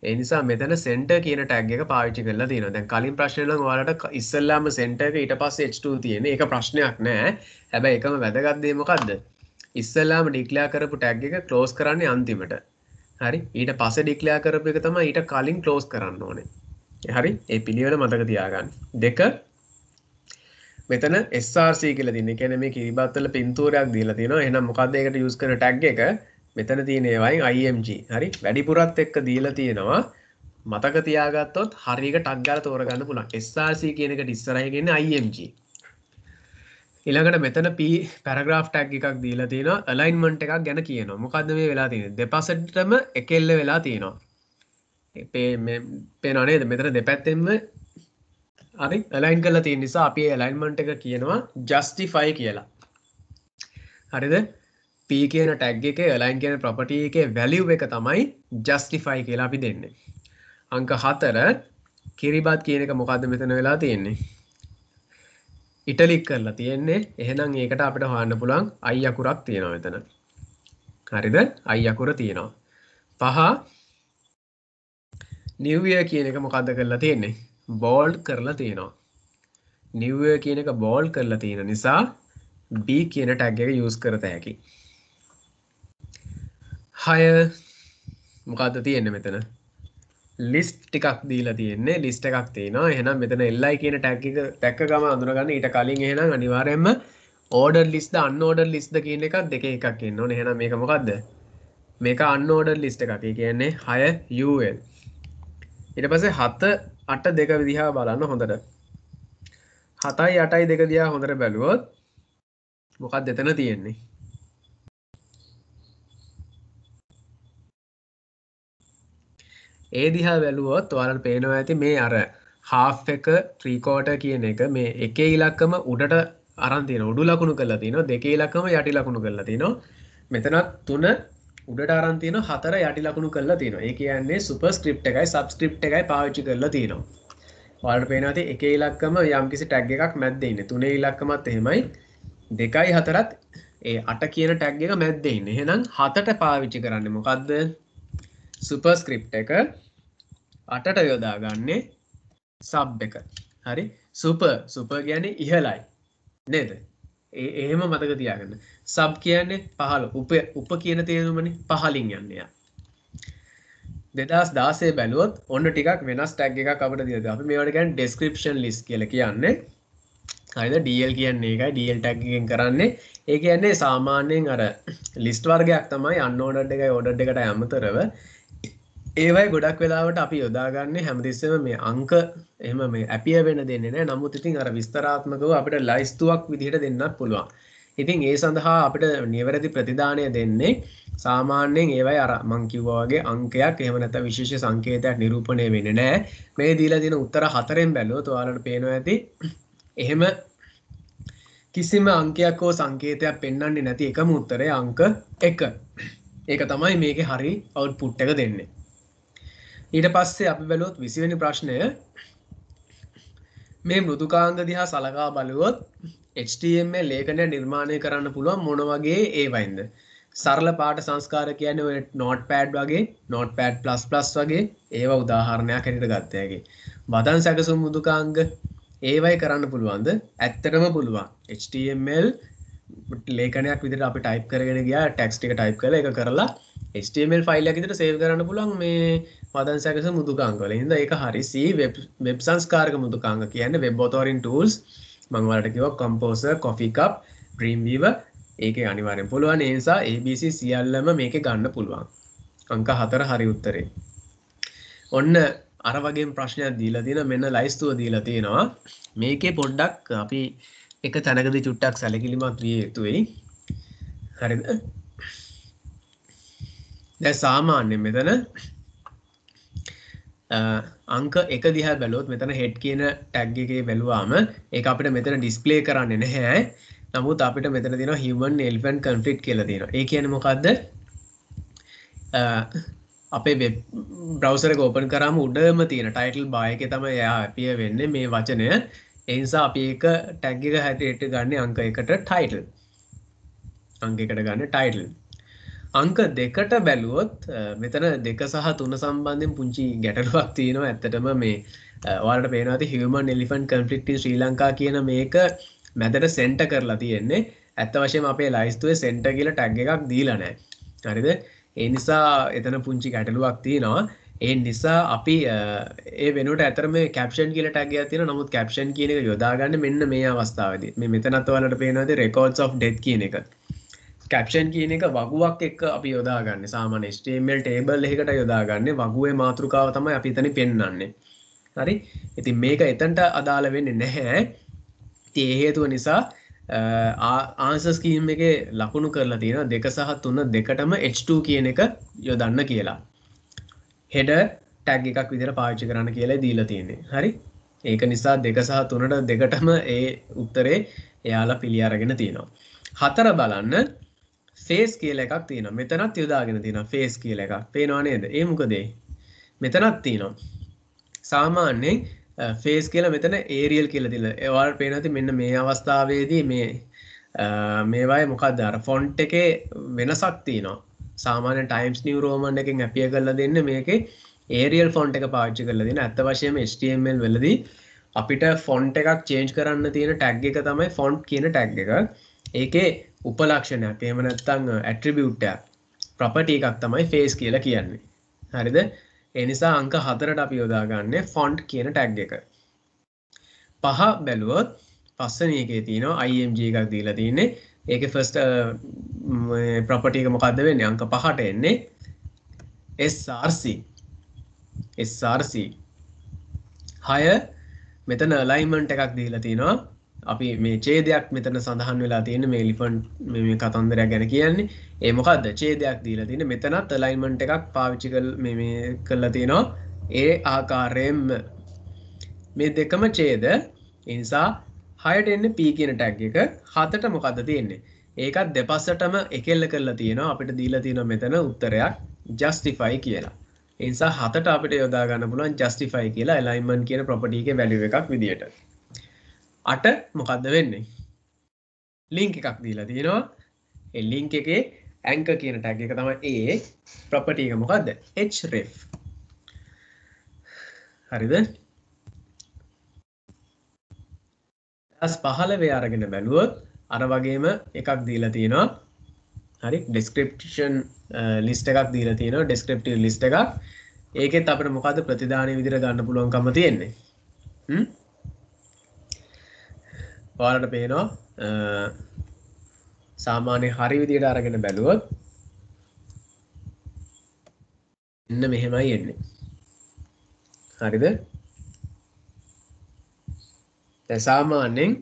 ඒ නිසා මෙතන center කියන tag එක පාවිච්චි කරලා තියෙනවා. දැන් කලින් ප්‍රශ්නේ නම් ඔයාලට ඉස්සෙල්ලාම center එක ඊට පස්සේ H2 තියෙන්නේ. ඒක ප්‍රශ්නයක් නෑ. හැබැයි එකම වැදගත් දේ මොකද්ද? ඉස්සෙල්ලාම declare කරපු tag එක close කරන්නේ අන්තිමට. හරි? ඊට පස්සේ declare කරපු එක තමයි ඊට කලින් close කරන්න ඕනේ. හරි? ඒ පිළිවෙල මතක තියාගන්න. දෙක මෙතන SRC කියලා තියෙනවා. ඒ කියන්නේ මේ කිරිබත් වල පින්තූරයක් දීලා තියෙනවා. එහෙනම් මොකද්ද ඒකට use කරන tag එක? මෙතන තියෙන ඒවායින් IMG. හරි? වැඩිපුරත් එක්ක දීලා තියෙනවා. මතක තියාගත්තොත් හරියට ටග් ගාලා තෝරගන්න පුළුවන්. SRC කියන එකට ඉස්සරහින් ඉන්නේ IMG. ඊළඟට මෙතන P paragraph tag එකක් දීලා තියෙනවා. alignment එකක් ගැන කියනවා. මොකද්ද මේ වෙලා තියෙන්නේ? දෙපසටම එකෙල්ල වෙලා තියෙනවා. මේ පේනව නේද? මෙතන දෙපැත්තෙන්ම හරි align කරලා තියෙන නිසා අපි මේ alignment එක කියනවා justify කියලා. හරිද? P කියන tag එකේ align කියන property එකේ value එක තමයි justify කියලා අපි දෙන්නේ. අංක 4 කිරිබත් කියන එක මොකද්ද මෙතන වෙලා තියෙන්නේ? ඉටලික් කරලා තියෙන්නේ. එහෙනම් ඒකට අපිට හොයන්න පුළුවන් I අකුරක් තියෙනවා මෙතන. හරිද? I අකුර තියෙනවා. 5 new year කියන එක මොකද්ද කරලා තියෙන්නේ? bold කරලා තියෙනවා. new year කියන එක bold කරලා තියෙන නිසා B කියන tag එක use කරත හැකියි. 6 මොකද්ද තියෙන්නේ මෙතන? list ටිකක් දීලා තියෙන්නේ. list එකක් තියෙනවා. එහෙනම් මෙතන li කියන tag එක දැක්ක ගම අඳුනගන්න ඊට කලින් එහෙනම් අනිවාර්යයෙන්ම ordered list ද unordered list ද කියන එකක් දෙකේ එකක් එන්න ඕනේ. එහෙනම් මේක මොකද්ද? මේක unordered list එකක්. ඒ කියන්නේ 6 UL. ඊට පස්සේ 7 8 2 දිහා බලන්න හොඳට. 7යි 8යි 2 දිහා හොඳට බැලුවොත් මොකක්ද එතන තියෙන්නේ? ඒ දිහා බැලුවොත් ඔයාලට පේනවා ඇති මේ අර half එක 3/4 කියන එක මේ එකේ ඉලක්කම උඩට අරන් තියෙනවා. උඩු ලකුණු කරලා තියෙනවා. දෙකේ ඉලක්කම යටි ලකුණු කරලා තියෙනවා. මෙතනත් 3 උඩට අරන් තියෙනවා. 4 යටි ලකුණු කරලා තියෙනවා. ඒ කියන්නේ superscript එකයි subscript එකයි පාවිච්චි කරලා තියෙනවා. ඔයාලට පේනවා ඇති එකේ ඉලක්කම යම්කිසි tag එකක් මැද්දේ ඉන්නේ. 3 ඉලක්කමත් එහෙමයි. 2යි 4ත් ඒ 8 කියන tag එක මැද්දේ ඉන්නේ. එහෙනම් 7ට පාවිච්චි කරන්නේ මොකද්ද? superscript එක 8ට යොදාගන්නේ sub එක. හරි? super කියන්නේ ඉහළයි. නේද? එහෙම මතක තියාගන්න. sub කියන්නේ පහළ. උප කියන තේරුමනේ පහළින් යන්නේ. 2016 බැලුවොත් ඔන්න ටිකක් වෙනස් tag එකක් අපිට දීලා තියෙනවා. අපි මේවට කියන්නේ description list කියලා කියන්නේ. හරිද? DL කියන්නේ ඒකයි. DL tag එකෙන් කරන්නේ. ඒ කියන්නේ සාමාන්‍යයෙන් අර list වර්ගයක් තමයි unordered එකයි ordered එකට අමතරව ඒවයි ගොඩක් වෙලාවට අපි යොදාගන්නේ හැමතිස්සෙම මේ අංක එහෙම මේ ඇපිය වෙන දෙන්නේ නැහැ. නමුත් ඉතින් අර විස්තරාත්මකව අපිට ලයිස්තුවක් විදිහට දෙන්නත් පුළුවන්. ඉතින් ඒ සඳහා අපිට නිවැරදි ප්‍රතිදානය දෙන්නේ සාමාන්‍යයෙන් ඒවයි අර මං කිව්වා වගේ අංකයක් එහෙම නැත්නම් විශේෂ සංකේතයක් නිරූපණය වෙන්නේ නැහැ. මේ දීලා තියෙන උත්තර හතරෙන් බැලුවොත් ඔයාලට පේනවා ඇති එහෙම කිසිම අංකයක් හෝ සංකේතයක් පෙන්වන්නේ නැති එකම උත්තරය අංක 1. ඒක තමයි මේකේ හරි අවුට්පුට් එක දෙන්නේ. ඊට පස්සේ අපි බැලුවොත් 20 වෙනි ප්‍රශ්නය මේ මෘදුකාංග දිහා සලකා බලුවොත් HTML ලේඛනය නිර්මාණය කරන්න පුළුවන් මොන වගේ ඒවයින්ද? සරල පාඨ සංස්කාර කියන්නේ ඔය notepad වගේ notepad++ වගේ ඒවා උදාහරණයක් හැටියට ගත්ත හැකි. වදන් සැකසුම් මෘදුකාංග ඒවයි කරන්න පුළුවන්ද? ඇත්තටම පුළුවන්. HTML ලේඛනයක් විදිහට අපි ටයිප් කරගෙන ගියා ටෙක්ස්ට් එක ටයිප් කරලා ඒක කරලා HTML ෆයිල් එකක් විදිහට සේව් කරන්න පුළුවන් මේ වදන් සැකසුම් මෘදුකාංග වල. එහෙනම් ඒක හරි. C වෙබ් සංස්කාරක මෘදුකාංග කියන්නේ web authoring tools මම ඔයාලට කිව්වා Composer, Coffee Cup, Dreamweaver ඒකේ අනිවාර්යෙන් පුළුවන්. ඒ නිසා ABC සියල්ලම මේකේ ගන්න පුළුවන්. අංක 4 හරි උත්තරේ. ඔන්න අර වගේම ප්‍රශ්නයක් දීලා තියෙනවා. මෙන්න ලයිස්තුව දීලා තියෙනවා. මේකේ පොඩ්ඩක් අපි එක තැනකදී චුට්ටක් සැලකිලිමත් විය යුතුයි. හරිද? දැන් සාමාන්‍යයෙන් මෙතන අංක 1 දිහා බැලුවොත් මෙතන head කියන tag එකේ බැලුවාම ඒක අපිට මෙතන display කරන්නේ නැහැ. නමුත් අපිට මෙතන තියෙනවා human elephant conflict කියලා තියෙනවා. ඒ කියන්නේ මොකද්ද? අපේ වෙබ් බ්‍රවුසර් එක ඕපන් කරාම උඩම තියෙන ටයිටල් බාර් එකේ තමයි එයා අපිය වෙන්නේ මේ වචනය. ඒ නිසා අපි ඒක ටැග් එක හැටියට ගන්න අංක 1ට ටයිටල්. අංක 1ට ගන්න ටයිටල්. අංක 2ට බැලුවොත් මෙතන 2 සහ 3 සම්බන්ධයෙන් පුංචි ගැටලුවක් තියෙනවා. ඇත්තටම මේ ඔයාලට පේනවා ඇති human elephant conflict in Sri Lanka කියන මේක මැදට සෙන්ටර් කරලා තියෙන්නේ. ඇත්ත වශයෙන්ම අපේ ලයිස්තුවේ සෙන්ටර් කියලා ටැග් එකක් දීලා නැහැ. හරිද? ඒ නිසා එතන පුංචි ගැටලුවක් තියෙනවා. ඒ නිසා අපි ඒ වෙනුවට ඇතරම කැප්ෂන් කියලා ටැග් එකක් තියෙනවා. නමුත් කැප්ෂන් කියන එක යොදාගන්නේ මෙන්න මේ අවස්ථාවේදී. මේ මෙතනත් ඔයාලට පේනවා ඇති records of death කියන එක. කැප්ෂන් කියන එක වගුවක් එක්ක අපි යොදාගන්නේ. සාමාන්‍ය HTML table එකකට යොදාගන්නේ වගුවේ මාතෘකාව තමයි අපි එතනින් පෙන්වන්නේ. හරි? ඉතින් මේක එතනට අදාළ වෙන්නේ නැහැ. ඉතින් ඒ හේතුව නිසා ආන්සර් ස්කීම් එකේ ලකුණු කරලා තියෙනවා 2 සහ 3 දෙකටම H2 කියන එක යොදන්න කියලා. header tag එකක් විදිහට පාවිච්චි කරන්න කියලා දීලා තියෙන්නේ. හරි? ඒක නිසා 2 සහ 3ට දෙකටම ඒ උත්තරේ එයාලා පිළි අරගෙන තියෙනවා. 4 බලන්න face කියලා එකක් තියෙනවා. මෙතනත් යොදාගෙන තියෙනවා face කියලා එකක්. පේනව නේද? ඒ මොකද මෙතනත් තියෙනවා. සාමාන්‍යයෙන් ෆේස් කියලා මෙතන ඒරියල් කියලා දීලා. ඔයාලට පේනවා ඇති මෙන්න මේ අවස්ථාවේදී මේවායේ මොකක්ද අර ෆොන්ට් එකේ වෙනසක් තියෙනවා. සාමාන්‍ය ටයිම්ස් නිව් රෝමන් එකෙන් ඇපියර් කරලා දෙන්නේ මේකේ ඒරියල් ෆොන්ට් එක පාවිච්චි කරලා දෙන. ඇත්ත වශයෙන්ම HTML වලදී අපිට ෆොන්ට් එකක් චේන්ජ් කරන්න තියෙන ටැග් එක තමයි ෆොන්ට් කියන ටැග් එක. ඒකේ උපලක්ෂණයක් එහෙම නැත්නම් ඇට්‍රිබියුට් එකක් ප්‍රොපර්ටි එකක් තමයි ෆේස් කියලා කියන්නේ. හරිද? ඒ නිසා අංක 4ට අපි යොදාගන්නේ font කියන tag එක. 5 බැලුවොත් පස්වෙනි එකේ තියෙනවා img එකක් දීලා තියෙන්නේ. ඒකේ first property එක මොකද්ද වෙන්නේ? අංක 5ට එන්නේ src. src 6 මෙතන alignment එකක් දීලා තිනවා. අපි මේ ඡේදයක් මෙතන සඳහන් වෙලා තියෙන්නේ මේ elephant මේ කතන්දරයක් ගැන කියන්නේ. ඒ මොකද්ද? ඡේදයක් දීලා තියෙන්නේ. මෙතනත් alignment එකක් පාවිච්චි කරලා තියෙනවා. ඒ ආකාරයෙන්ම මේ දෙකම ඡේද. ඒ නිසා 6ට එන්නේ p කියන tag එක. 7ට මොකද්ද තියෙන්නේ? ඒකත් දෙපස්සටම එකෙල්ල කරලා තියෙනවා. අපිට දීලා තියෙනවා මෙතන උත්තරයක් justify කියලා. ඒ නිසා 7ට අපිට යොදා ගන්න පුළුවන් justify කියලා alignment කියන property එකේ value එකක් විදියට. 8 මොකද්ද වෙන්නේ? link එකක් දීලා තියෙනවා. ඒ link එකේ anchor කියන tag එක තමයි A. property එක මොකද්ද? href. හරිද? as 15 අරගෙන බැලුවොත් අර වගේම එකක් දීලා තියෙනවා. හරි description list එකක් දීලා තියෙනවා. descriptive list එකක්. ඒකෙත් අපිට මොකද්ද ප්‍රතිදානීය විදිහට ගන්න පුළුවන්කම තියෙන්නේ. ඔයාලට පේනවා සාමාන්‍ය හරි විදිහට අරගෙන බැලුවොත් මෙන්න මෙහෙමයි එන්නේ. හරිද? දැන් සාමාන්‍යයෙන්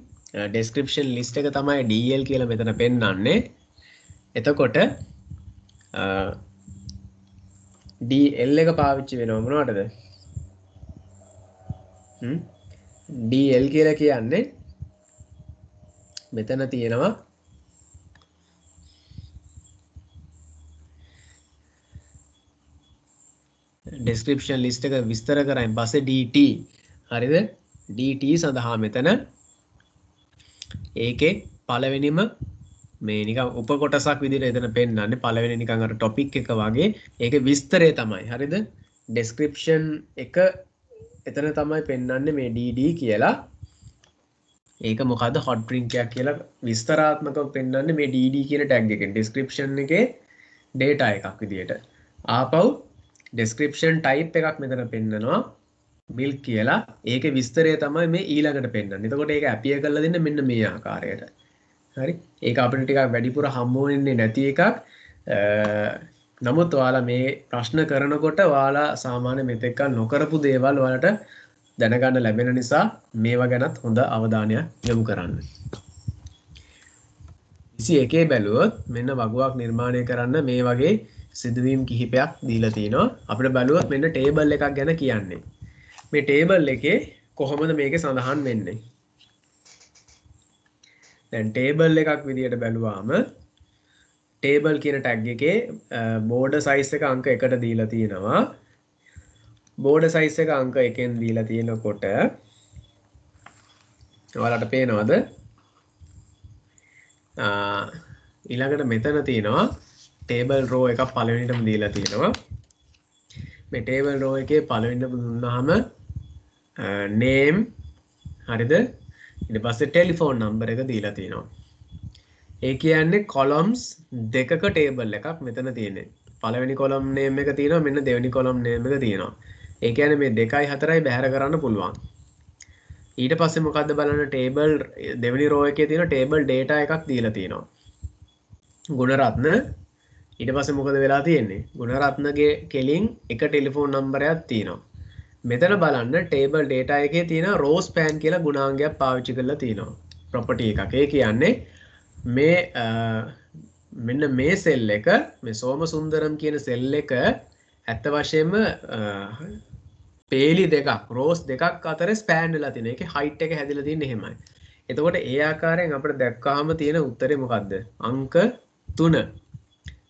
description list එක තමයි DL කියලා මෙතන පෙන්නන්නේ. එතකොට DL එක පාවිච්චි වෙනව මොනවටද? DL කියලා කියන්නේ මෙතන තියෙනවා description list එක විස්තර කරයින් පස්සේ DT. හරිද? DT සඳහා මෙතන ඒකේ පළවෙනිම මේ නිකන් උප කොටසක් විදිහට එතන පෙන්නන්නේ පළවෙනි නිකන් අර topic එක වගේ ඒකේ විස්තරය තමයි. හරිද? description එක එතන තමයි පෙන්නන්නේ මේ DD කියලා. ඒක මොකද්ද hot drink එකක් කියලා විස්තරාත්මකව පෙන්නන්නේ මේ DD කියන tag එකෙන් description එකේ data එකක් විදිහට. ආපහු description type එකක් මෙතන පෙන්නනවා milk කියලා. ඒකේ විස්තරය තමයි මේ ඊළඟට පෙන්නන්නේ. එතකොට ඒක appear කරලා දෙන්න මෙන්න මේ ආකාරයට. හරි? ඒක අපිට ටිකක් වැඩිපුර හම්බ වෙන්නේ නැති එකක්. නමුත් ඔයාලා මේ ප්‍රශ්න කරනකොට ඔයාලා සාමාන්‍ය මෙතෙක් නොකරපු දේවල් ඔයාලට දැනගන්න ලැබෙන නිසා මේවා ගැනත් හොඳ අවධානයක් යොමු කරන්න. 21 බැලුවොත් මෙන්න වගුවක් නිර්මාණය කරන්න මේ වගේ සිදුවීම් කිහිපයක් දීලා තිනවා. අපිට බලුවොත් මෙන්න ටේබල් එකක් ගැන කියන්නේ. මේ ටේබල් එකේ කොහොමද මේකේ සඳහන් වෙන්නේ? දැන් ටේබල් එකක් විදියට බැලුවාම ටේබල් කියන ටැග් එකේ බෝඩර් සයිස් එක අංක 1ට දීලා තියෙනවා. බෝඩර් සයිස් එක අංක 1ෙන් දීලා තියෙනකොට ඔයාලට පේනවද? ඊළඟට මෙතන තියෙනවා ටේබල් රෝ එකක් පළවෙනිටම දීලා තියෙනවා. මේ ටේබල් රෝ එකේ පළවෙනිටම දුන්නාම name හරිද? ඊට පස්සේ ටෙලිෆෝන් නම්බර් එක දීලා තියෙනවා. ඒ කියන්නේ columns දෙකක ටේබල් එකක් මෙතන තියෙන්නේ. පළවෙනි column name එක තියෙනවා මෙන්න දෙවෙනි column name එක තියෙනවා. ඒ කියන්නේ මේ 2යි 4යි බැහැර කරන්න පුළුවන්. ඊට පස්සේ මොකද්ද බලන්න ටේබල් දෙවෙනි row එකේ තියෙන ටේබල් data එකක් දීලා තියෙනවා. ගුණරත්න ඊට පස්සේ මොකද වෙලා තියෙන්නේ? ගුණරත්නගේ කෙලින් එක ටෙලිෆෝන් නම්බරයක් තියෙනවා. මෙතන බලන්න ටේබල් data එකේ තියෙන row span කියලා ගුණාංගයක් පාවිච්චි කරලා තියෙනවා. property එකක්. ඒ කියන්නේ මේ මෙන්න මේ සෙල් එක මේ සෝමසුන්දරම් කියන සෙල් එක ඇත්ත වශයෙන්ම පේලි දෙකක් රෝස් දෙකක් අතර ස්පෑන් වෙලා තියෙන. ඒකේ height එක හැදිලා තියෙන්නේ එහෙමයි. එතකොට ඒ ආකාරයෙන් අපිට දැක්කාම තියෙන උත්තරේ මොකද්ද? අංක 3.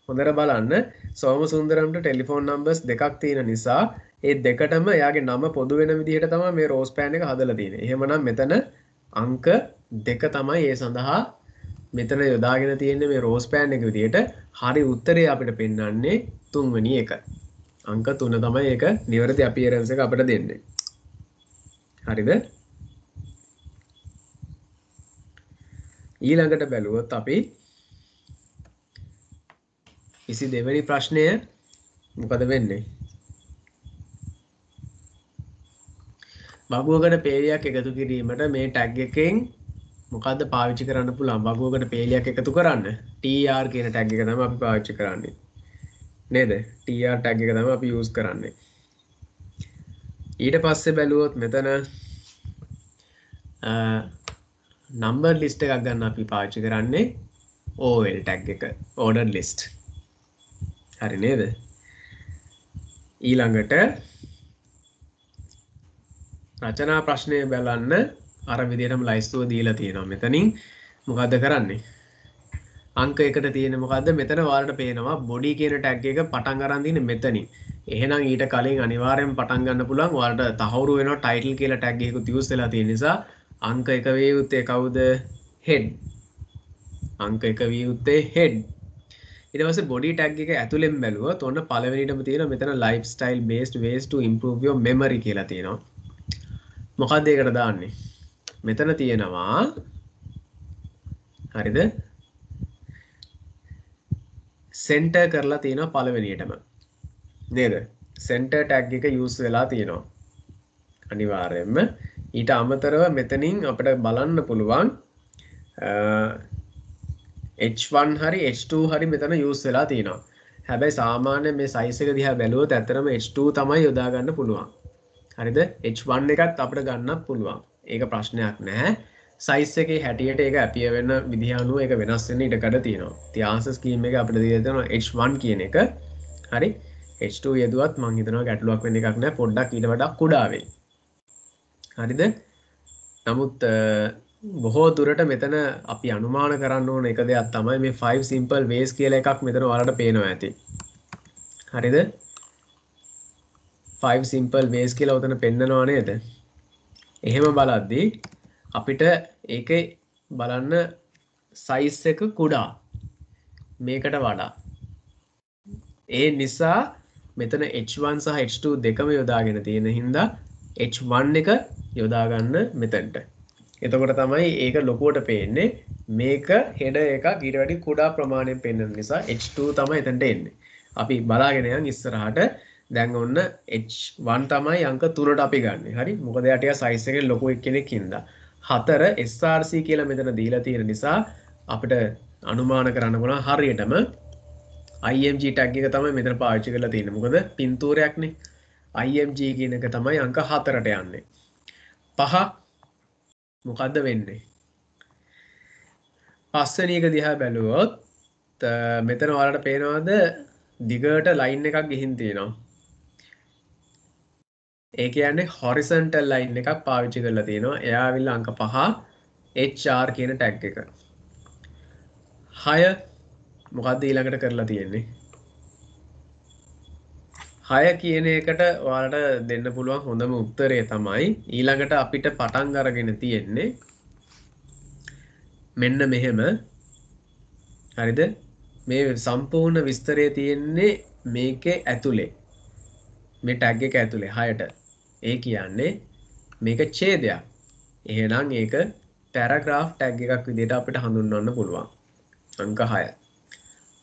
හොඳට බලන්න සෝමසුන්දරම්ට ටෙලිෆෝන් නම්බර්ස් දෙකක් තියෙන නිසා ඒ දෙකටම එයාගේ නම පොදු වෙන විදිහට තමයි මේ රෝස් ස්පෑන් එක හදලා තියෙන්නේ. එහෙමනම් මෙතන අංක 2 තමයි ඒ සඳහා මෙතන යොදාගෙන තියෙන්නේ මේ රෝස් ස්පෑන් එක විදිහට. හරි උත්තරේ අපිට පෙන්වන්නේ 3 වෙනි එක. අංක 3 තමයි ඒක නිවැරදි අපියරන්ස් එක අපිට දෙන්නේ. හරිද? ඊළඟට බැලුවොත් අපි 22 වෙනි ප්‍රශ්නය මොකද වෙන්නේ? වගුවකට පේලියක් එකතු කිරීමට මේ ටැග් එකෙන් මොකද්ද පාවිච්චි කරන්න පුළුවන්? වගුවකට පේලියක් එකතු කරන්න TR කියන ටැග් එක තමයි අපි පාවිච්චි කරන්නේ. නේද? TR ටැග් එක තමයි අපි යූස් කරන්නේ. ඊට පස්සේ බැලුවොත් මෙතන නම්බර් ලිස්ට් එකක් ගන්න අපි පාවිච්චි කරන්නේ OL ටැග් එක. ordered list. හරි නේද? ඊළඟට රචනා ප්‍රශ්නය බලන්න අර විදිහටම ලයිස්තුව දීලා තියෙනවා. මෙතනින් මොකද්ද කරන්නේ? අංක 1ට තියෙන්නේ මොකද්ද? මෙතන ඔයාලට පේනවා බොඩි කියන ටැග් එක පටන් ගන්න තියෙන්නේ මෙතනින්. එහෙනම් ඊට කලින් අනිවාර්යයෙන්ම පටන් ගන්න පුළුවන්. ඔයාලට තහවුරු වෙනවා ටයිටල් කියලා ටැග් එකකුත් යූස් වෙලා තියෙන නිසා අංක 1 වේ යුත්තේ කවුද? head. අංක 1 වේ යුත්තේ head. ඊට පස්සේ body tag එක ඇතුලෙන් බැලුවොත් ඔන්න පළවෙනිටම තියෙනවා මෙතන lifestyle based ways to improve your memory කියලා තියෙනවා. මොකක්ද ඒකට දාන්නේ? මෙතන තියෙනවා හරිද? center කරලා තියෙනවා පළවෙනියටම. නේද? center tag එක use වෙලා තියෙනවා. අනිවාර්යයෙන්ම ඊට අමතරව මෙතනින් අපිට බලන්න පුළුවන් H1 හරි H2 හරි මෙතන use වෙලා තියෙනවා. හැබැයි සාමාන්‍ය මේ size එක දිහා බැලුවොත් ඇත්තටම H2 තමයි යොදා ගන්න පුළුවන්. හරිද? H1 එකත් අපිට ගන්නත් පුළුවන්. ඒක ප්‍රශ්නයක් නැහැ. size එකේ හැටියට ඒක appear වෙන විදිහ අනුව ඒක වෙනස් වෙන්න ඉඩකඩ තියෙනවා. ඉතින් answer scheme එක අපිට දීලා තියෙනවා H1 කියන එක. හරි? H2 යෙදුවත් මම හිතනවා ගැටලුවක් වෙන්න එකක් නැහැ. පොඩ්ඩක් ඊට වඩා කුඩා වෙයි. හරිද? නමුත් බොහෝ දුරට මෙතන අපි අනුමාන කරන්න ඕන එක දෙයක් තමයි මේ 5 simple ways කියලා එකක් මෙතන ඔයාලට පේනවා ඇති. හරිද? 5 simple ways කියලා උතන පෙන්නනවා නේද? එහෙම බලද්දී අපිට ඒකේ බලන්න size එක කුඩා මේකට වඩා. ඒ නිසා මෙතන H1 සහ H2 දෙකම යොදාගෙන තියෙන හින්දා H1 එක යොදා ගන්න මෙතනට. එතකොට තමයි ඒක ලොකුවට පේන්නේ. මේක හෙඩ එකක් ඊට වැඩි කුඩා ප්‍රමාණයෙන් පෙන්වන නිසා H2 තමයි එතනට එන්නේ. අපි බලාගෙන යන් ඉස්සරහට දැන් ඔන්න H1 තමයි අංක 3ට අපි ගන්නෙ. හරි? මොකද යා ටික size එකේ ලොකු කෙනෙක් හින්දා. 4 SRC කියලා මෙතන දීලා තියෙන නිසා අපිට අනුමාන කරන්න පුළුවන් හරියටම IMG tag එක තමයි මෙතන පාවිච්චි කරලා තියෙන්නේ. මොකද පින්තූරයක්නේ. IMG කියන එක තමයි අංක 4ට යන්නේ. 5 මොකද්ද වෙන්නේ? පස්වෙනි එක දිහා බැලුවොත් මෙතන ඔයාලට පේනවද දිගට ලයින් එකක් ගිහින් තියෙනවා. ඒ කියන්නේ horizontal line එකක් පාවිච්චි කරලා තියෙනවා. එයා ආවිල්ලා අංක 5 HR කියන tag එක. 6 මොකද්ද ඊළඟට කරලා තියෙන්නේ? 6 කියන එකට ඔයාලට දෙන්න පුළුවන් හොඳම උත්තරය තමයි ඊළඟට අපිට පටන් අරගෙන තියෙන්නේ මෙන්න මෙහෙම. හරිද? මේ සම්පූර්ණ විස්තරය තියෙන්නේ මේකේ ඇතුලේ. මේ tag එක ඇතුලේ 6ට. ඒ කියන්නේ මේක ඡේදයක්. එහෙනම් ඒක paragraph tag එකක් විදිහට අපිට හඳුන්වන්න පුළුවන්. අංක 6.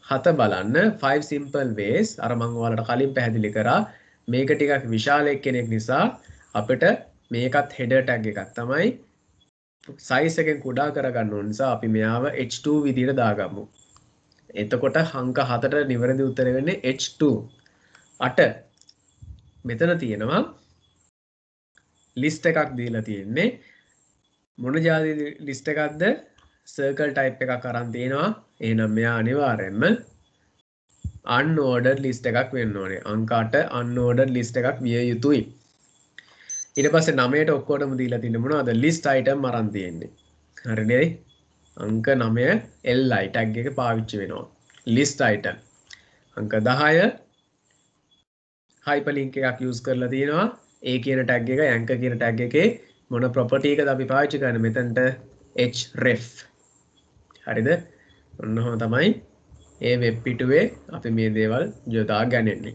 7 බලන්න 5 simple ways අර මම ඔයාලට කලින් පැහැදිලි කරා මේක ටිකක් විශාල කෙනෙක් නිසා අපිට මේකත් header tag එකක් තමයි size එකෙන් කුඩා කරගන්න ඕන නිසා අපි මෙයාව H2 විදිහට දාගමු. එතකොට අංක 7ට නිවැරදි උත්තරය වෙන්නේ H2. 8 මෙතන තියෙනවා list එකක් දීලා තියෙන්නේ මොන જાති list එකක්ද circle type එකක් අරන් තියෙනවා. එහෙනම් මෙයා අනිවාර්යෙන්ම unordered list එකක් වෙන්න ඕනේ. අංක 8 unordered list එකක් විය යුතුයි. ඊට පස්සේ 9ට ඔක්කොටම දීලා තියෙන්නේ මොනවද? list item අරන් තියෙන්නේ. හරිනේ? අංක 9 li tag එක පාවිච්චි වෙනවා. list item. අංක 10 hyperlink එකක් use කරලා තියෙනවා. A කියන tag එක anchor කියන tag එකේ මොන property එකද අපි පාවිච්චි කරන්නේ මෙතනට href. හරිද? ඔන්නෝම තමයි ඒ වෙබ් පිටුවේ අපි මේ දේවල් යොදා ගන්නේ.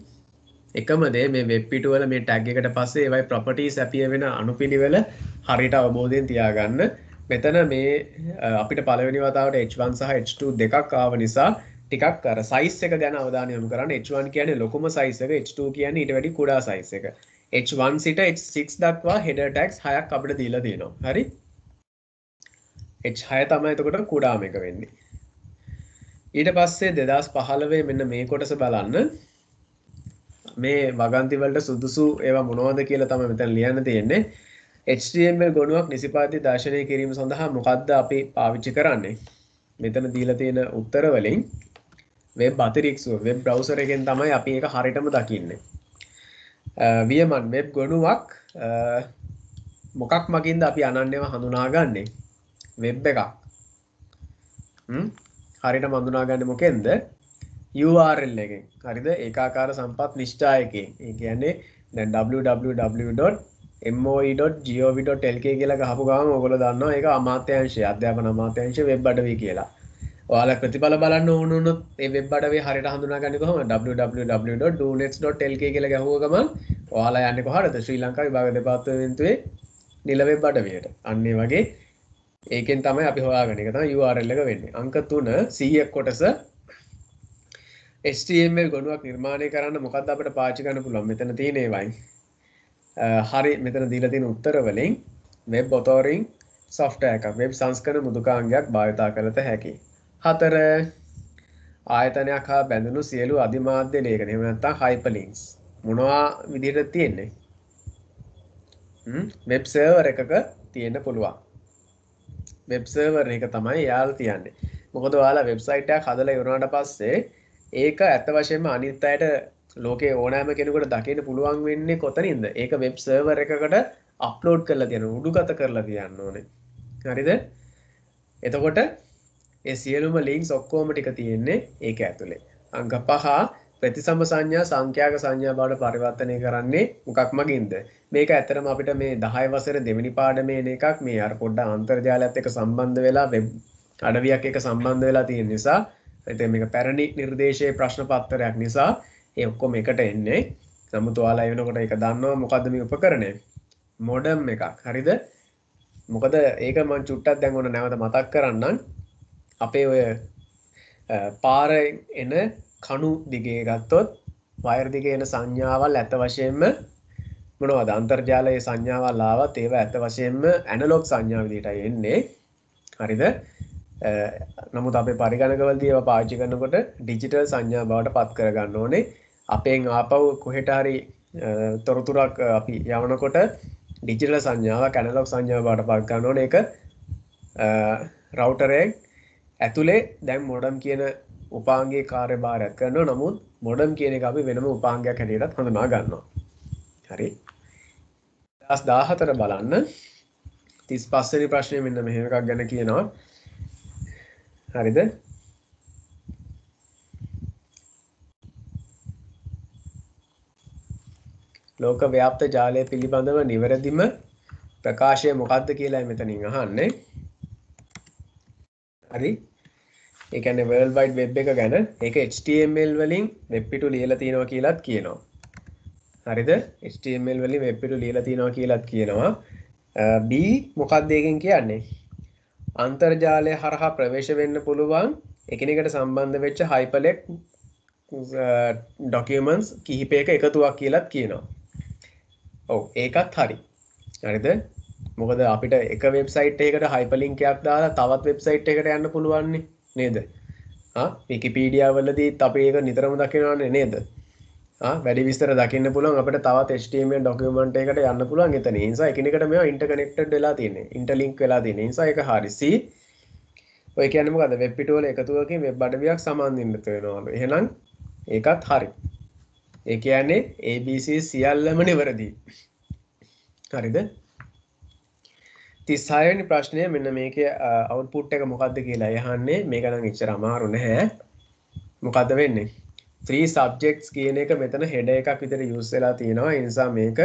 එකම දේ මේ වෙබ් පිටුවල මේ tag එකට පස්සේ ඒවයි properties appear වෙන අනුපිළිවෙල හරියට අවබෝධයෙන් තියාගන්න. මෙතන මේ අපිට පළවෙනි වතාවට H1 සහ H2 දෙකක් ආව නිසා ටිකක් අර size එක ගැන අවධානය යොමු කරන්න. H1 කියන්නේ ලොකුම size එක, H2 කියන්නේ ඊට වැඩි කුඩා size එක. H1 සිට H6 දක්වා header tags 6ක් අපිට දීලා තියෙනවා. හරි? H6 තමයි එතකොට කුඩාම එක වෙන්නේ. ඊට පස්සේ 2015 මෙන්න මේ කොටස බලන්න. මේ වගන්ති වලට සුදුසු ඒවා මොනවද කියලා තමයි මෙතන ලියන්න තියෙන්නේ. HTML ගොනුවක් නිසිපාති දර්ශනය කිරීම සඳහා මොකද්ද අපි පාවිච්චි කරන්නේ? මෙතන දීලා තියෙන උත්තර වලින් වෙබ් අතිරික්සුව වෙබ් බ්‍රවුසර් එකෙන් තමයි අපි ඒක හරියටම දකින්නේ. වියමන් වෙබ් ගොනුවක් මොකක් මගින්ද අපි අනන්‍යව හඳුනාගන්නේ? වෙබ් එකක්. හරියටම හඳුනාගන්නේ මොකෙන්ද? URL එකෙන්. හරිද? ඒකාකාර සම්පත් නිශ්චායකයෙන්. ඒ කියන්නේ දැන් www.moe.gov.lk කියලා ගහපු ගමන් ඔයගොල්ලෝ දන්නවා ඒක අමාත්‍යාංශය, අධ්‍යාපන අමාත්‍යාංශ වෙබ් අඩවි කියලා. ඔයාලා ප්‍රතිඵල බලන්න ඕන වුණොත් ඒ වෙබ් අඩවිය හරියට හඳුනාගන්නේ කොහොමද? www.donets.lk කියලා ගහුව ගමන් ඔයාලා යන්නේ කොහටද? ශ්‍රී ලංකා විභාග දෙපාර්තමේන්තුවේ නිල වෙබ් අඩවියට. අන්න ඒ වගේ ඒකෙන් තමයි අපි හොයාගන්නේ. ඒක තමයි URL එක වෙන්නේ. අංක 3 100ක් කොටස HTML ගොනුවක් නිර්මාණය කරන්න මොකක්ද අපිට පාවිච්චි කරන්න පුළුවන්? මෙතන තියෙන ඒවායින්. හරි මෙතන දීලා තියෙන උත්තර වලින් web authoring software එකක්, web සංස්කරණ මෘදුකාංගයක් භාවිත කරත හැකියි. 4 ආයතනයක් හා බැඳුණු සියලු අධිමාධ්‍ය ලේඛන. එහෙම නැත්නම් hyperlinks. මොනවා විදිහට තියෙන්නේ? වෙබ් සර්වර් එකක තියෙන්න පුළුවන්. වෙබ් සර්වර් එක තමයි යාළුවා තියන්නේ. මොකද ඔයාලා වෙබ්සයිට් එකක් හදලා ඉවරනට පස්සේ ඒක ඇත්ත වශයෙන්ම අනිත් අයට ලෝකේ ඕනෑම කෙනෙකුට දකින්න පුළුවන් වෙන්නේ කොතනින්ද? ඒක වෙබ් සර්වර් එකකට අප්ලෝඩ් කරලා තියන්න, උඩුගත කරලා තියන්න ඕනේ. හරිද? එතකොට ඒ සියලුම ලින්ක්ස් ඔක්කොම ටික තියෙන්නේ ඒක ඇතුලේ. අංක 5 ප්‍රතිසම සංඥා සංඛ්‍යාක සංඥා බවට පරිවර්තනය කරන්නේ මොකක් මගින්ද? මේක ඇත්තටම අපිට මේ 10 වසරේ දෙවෙනි පාඩමේ එන එකක්. මේ අර පොඩ්ඩක් අන්තර්ජාලයත් එක්ක සම්බන්ධ වෙලා වෙබ් අඩවියක් එක්ක සම්බන්ධ වෙලා තියෙන නිසා ඉතින් මේක පැරණි නිර්දේශයේ ප්‍රශ්න පත්‍රයක් නිසා ඒ ඔක්කොම එකට එන්නේ. නමුත් ඔයාලා ඒ වෙනකොට ඒක දන්නවා මොකද්ද මේ උපකරණය? මොඩම් එකක්. හරිද? මොකද ඒක මම චුට්ටක් දැන් ඔන්න නැවත මතක් කරන්නම්. අපේ ඔය පාරෙන් එන කණු දිගේ ගත්තොත් වයර් දිගේ එන සංඥාවල් ඇත්ත වශයෙන්ම මොනවද? අන්තර්ජාලයේ සංඥාවල් ආවත් ඒවා ඇත්ත වශයෙන්ම ඇනලොග් සංඥා විදිහටයි එන්නේ. හරිද? නමුත් අපේ පරිගණකවලදී ඒවා පාවිච්චි කරනකොට ඩිජිටල් සංඥා බවට පත් කර ගන්න ඕනේ. අපෙන් ආපහු කොහෙට හරි තොරතුරක් අපි යවනකොට ඩිජිටල් සංඥාවක් ඇනලොග් සංඥාව බවට පත් කරන්න ඕනේ. ඒක රවුටර් එකේ ඇතුලේ දැන් මොඩම් කියන උපාංගයේ කාර්යභාරයක් කරනවා. නමුත් මොඩම් කියන එක අපි වෙනම උපාංගයක් හැටියටත් හඳුනා ගන්නවා. හරි. 2014 බලන්න 35 වෙනි ප්‍රශ්නේ මෙන්න මෙහෙම එකක් ගැන කියනවා. හරිද? ලෝක ව්‍යාප්ත ජාලය පිළිබඳව නිවැරදිම ප්‍රකාශය මොකක්ද කියලා මෙතනින් අහන්නේ. හරි. ඒ කියන්නේ World Wide Web එක ගැන ඒක HTML වලින් වෙබ් පිටු ලියලා තියෙනවා කියලාත් කියනවා. හරිද? HTML වලින් වෙබ් පිටු ලියලා තියෙනවා කියලාත් කියනවා. B මොකක්ද ඒකෙන් කියන්නේ? අන්තර්ජාලය හරහා ප්‍රවේශ වෙන්න පුළුවන් එකිනෙකට සම්බන්ධ වෙච්ච hyperlink documents කිහිපයක එකතුවක් කියලාත් කියනවා. ඔව් ඒකත් හරි. හරිද? මොකද අපිට එක වෙබ්සයිට් එකකට hyperlink එකක් දාලා තවත් වෙබ්සයිට් එකකට යන්න පුළුවන් නේද? Wikipedia වලදීත් අපි ඒක නිතරම දකිනවනේ නේද? වැඩි විස්තර දකින්න පුළුවන් අපිට තවත් HTML document එකකට යන්න පුළුවන් එතන. ඒ නිසා එකිනෙකට මේවා interconnected වෙලා තියෙන්නේ. interlink වෙලා තියෙන්නේ. ඒ නිසා ඒක හරි. C ඔය කියන්නේ මොකද්ද? වෙබ් පිටුවල එකතුවකින් වෙබ් අඩවියක් සම්බන්ධින්න වෙනවලු. එහෙනම් ඒකත් හරි. ඒ කියන්නේ ABC සියල්ලම නිවැරදි. හරිද? 36 වෙනි ප්‍රශ්නය මෙන්න මේකේ අවුට්පුට් එක මොකද්ද කියලා අහන්නේ. මේක නම් එච්චර අමාරු නැහැ. මොකද්ද වෙන්නේ? 3 subjects කියන එක මෙතන header එකක් විතර use වෙලා තියෙනවා. ඒ නිසා මේක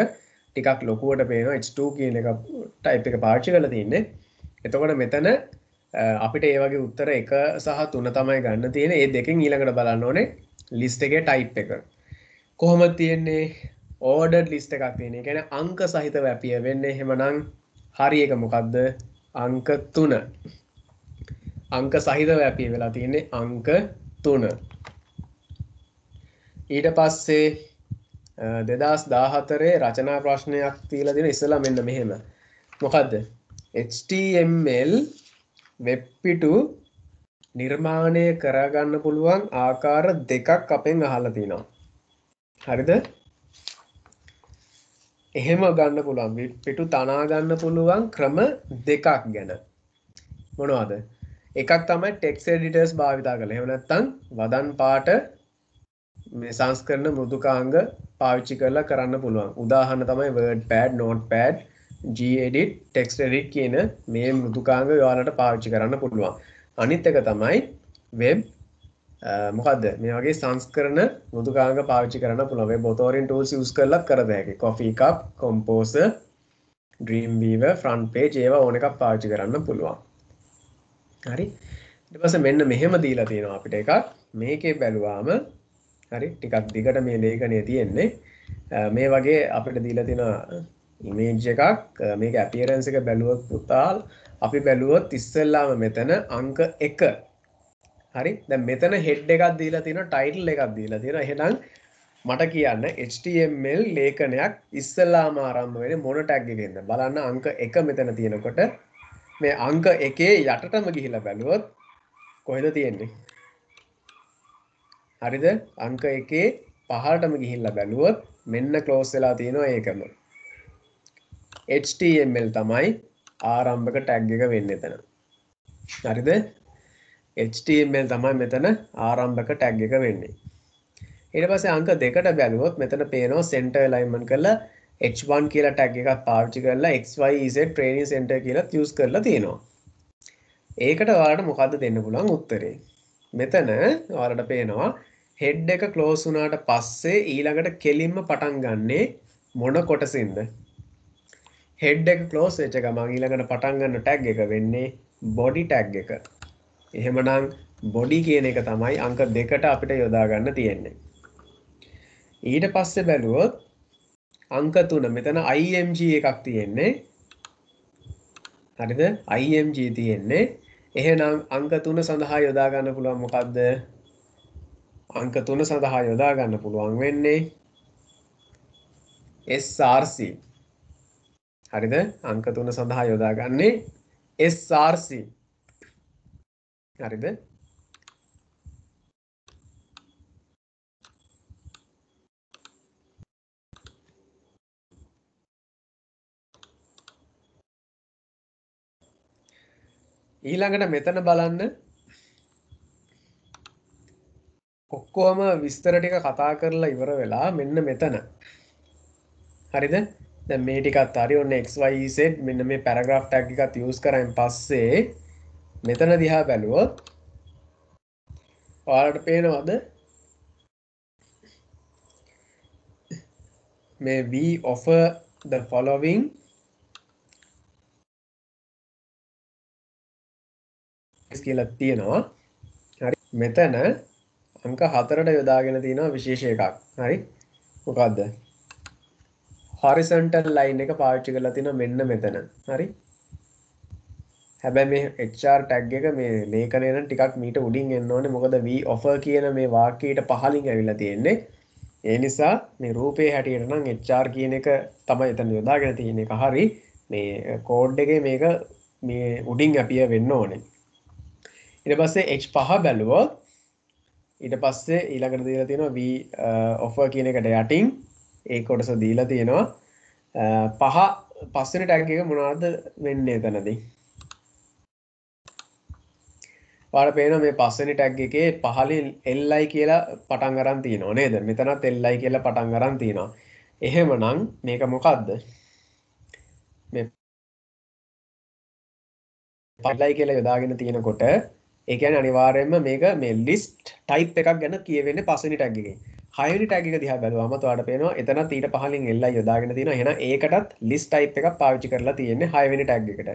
ටිකක් ලොකුවට පේනවා. H2 කියන එක type එක පාවිච්චි කරලා තින්නේ. එතකොට මෙතන අපිට ඒ වගේ උත්තර 1 සහ 3 තමයි ගන්න තියෙන්නේ. ඒ දෙකෙන් ඊළඟට බලන්න ඕනේ list එකේ type එක. කොහොමද තියෙන්නේ? ordered list එකක් තියෙන්නේ. ඒ කියන්නේ අංක සහිතව අපිය වෙන්නේ. එහෙමනම් හරි එක මොකද්ද? අංක 3. අංක සහිතව අපිය වෙලා තියෙන්නේ අංක 3. ඊට පස්සේ 2014 රචනා ප්‍රශ්නයක් තියලා දෙන ඉස්සලා මෙන්න මෙහෙම. මොකද්ද? HTML වෙබ් පිටු නිර්මාණය කරගන්න පුළුවන් ආකාර දෙකක් අපෙන් අහලා තිනවා. හරිද? එහෙම ගන්න පුළුවන් පිටු තනා ගන්න පුළුවන් ක්‍රම දෙකක් ගැන. මොනවද? එකක් තමයි text editors භාවිතා කරලා. එහෙම නැත්නම් වදන් පාට මේ සංස්කරණ මෘදුකාංග පාවිච්චි කරලා කරන්න පුළුවන්. උදාහරණ තමයි WordPad, Notepad, gedit, TextEdit කියන මේ මෘදුකාංග ඔයාලට පාවිච්චි කරන්න පුළුවන්. අනිත් එක තමයි web මොකද්ද? මේ වගේ සංස්කරණ මෘදුකාංග පාවිච්චි කරන්න පුළුවන්. web authoring tools use කරලා කරද හැකි. Coffee Cup, Composer, Dreamweaver, front page ඒවා ඕන එකක් පාවිච්චි කරන්න පුළුවන්. හරි. ඊට පස්සේ මෙන්න මෙහෙම දීලා තියෙනවා අපිට එකක්. මේකේ බැලුවාම හරි ටිකක් දිගට මේ ලේඛනය තියෙන්නේ. මේ වගේ අපිට දීලා තියෙන ඉමේජ් එකක්. මේක appearance එක බැලුවොත් පුතාල් අපි බැලුවොත් ඉස්සෙල්ලාම මෙතන අංක 1. හරි. දැන් මෙතන head එකක් දීලා තියෙනවා, title එකක් දීලා තියෙනවා. එහෙනම් මට කියන්න HTML ලේඛනයක් ඉස්සෙල්ලාම ආරම්භ වෙන්නේ මොන tag එකකින්ද? බලන්න අංක 1 මෙතන තියෙනකොට මේ අංක 1 යටටම ගිහිලා බැලුවොත් කොහෙද තියෙන්නේ? හරිද? අංක 1 පහළටම ගිහිල්ලා බැලුවොත් මෙන්න ක්ලෝස් වෙලා තියෙනවා ඒකම. HTML තමයි ආරම්භක ටැග් එක වෙන්නේ එතන. හරිද? HTML තමයි මෙතන ආරම්භක ටැග් එක වෙන්නේ. ඊට පස්සේ අංක 2ට බැලුවොත් මෙතන පේනවා center alignment කරලා H1 කියලා ටැග් එකක් පාවිච්චි කරලා XYZ training center කියලා use කරලා තියෙනවා. ඒකට ඔයාලට මොකද්ද දෙන්න පුළුවන් උත්තරේ? මෙතන ඔයාලට පේනවා head එක close වුණාට පස්සේ ඊළඟට කෙලින්ම පටන් ගන්නෙ මොන කොටසින්ද? head එක close වෙච්ච ගමන් ඊළඟට පටන් ගන්න tag එක වෙන්නේ body tag එක. එහෙමනම් body කියන එක තමයි අංක 2ට අපිට යොදා ගන්න තියෙන්නේ. ඊට පස්සේ බැලුවොත් අංක 3 මෙතන IMG එකක් තියෙන්නේ. හරිද? IMG තියෙන්නේ. එහෙනම් අංක 3 සඳහා යොදා ගන්න පුළුවන් මොකද්ද? අංක 3 සඳහා යොදා ගන්න පුළුවන් වෙන්නේ SRC. හරිද? අංක 3 සඳහා යොදාගන්නේ SRC. හරිද? ඊළඟට මෙතන බලන්න ඔක්කොම විස්තර ටික කතා කරලා ඉවර වෙලා මෙන්න මෙතන. හරිද? දැන් මේ ටිකත් හරි ඔන්න XYZ මෙන්න මේ paragraph tag එකත් use කරායින් පස්සේ මෙතන දිහා බැලුවොත් ඔයාලට පේනවද මේ we offer the following කියලා තියෙනවා. හරි මෙතන අංක 4ට යොදාගෙන තියෙනවා විශේෂ එකක්. හරි මොකද්ද? horizontal line එක පාවිච්චි කරලා තියෙනවා මෙන්න මෙතන. හරි හැබැයි මේ HR tag එක මේ ලේඛනය නම් ටිකක් මීට උඩින් එන්න ඕනේ. මොකද we offer කියන මේ වාක්‍යයට පහලින් ඇවිල්ලා තියෙන්නේ. ඒ නිසා මේ රූපේ හැටියට නම් HR කියන එක තමයි එතන යොදාගෙන තියෙන එක. හරි මේ කෝඩ් එකේ මේක මේ උඩින් අපිය වෙන්න ඕනේ. ඊට පස්සේ H5 බැලුවොත් ඊට පස්සේ ඊළඟට දීලා තියෙනවා we offer කියන එකට යටින් ඒ කොටස දීලා තියෙනවා. පස්වෙනි ටැග් එක මොනවද වෙන්නේ එතනදී? ඔයාලට පේනවා මේ පස්වෙනි ටැග් එකේ පහලින් li කියලා පටන් අරන් තියෙනවා නේද? මෙතනත් li කියලා පටන් අරන් තියෙනවා. එහෙමනම් මේක මොකද්ද? මේ li කියලා යොදාගෙන තියෙනකොට ඒ කියන්නේ අනිවාර්යයෙන්ම මේක මේ list type එකක් ගැන කියවෙන්නේ පස්වෙනි ටැග් එකේ. හයවෙනි ටැග් එක දිහා බැලුවම ඔයාලට පේනවා එතනත් ඊට පහලින් li යොදාගෙන තියෙනවා. එහෙනම් ඒකටත් list type එකක් පාවිච්චි කරලා තියෙන්නේ හයවෙනි ටැග් එකට.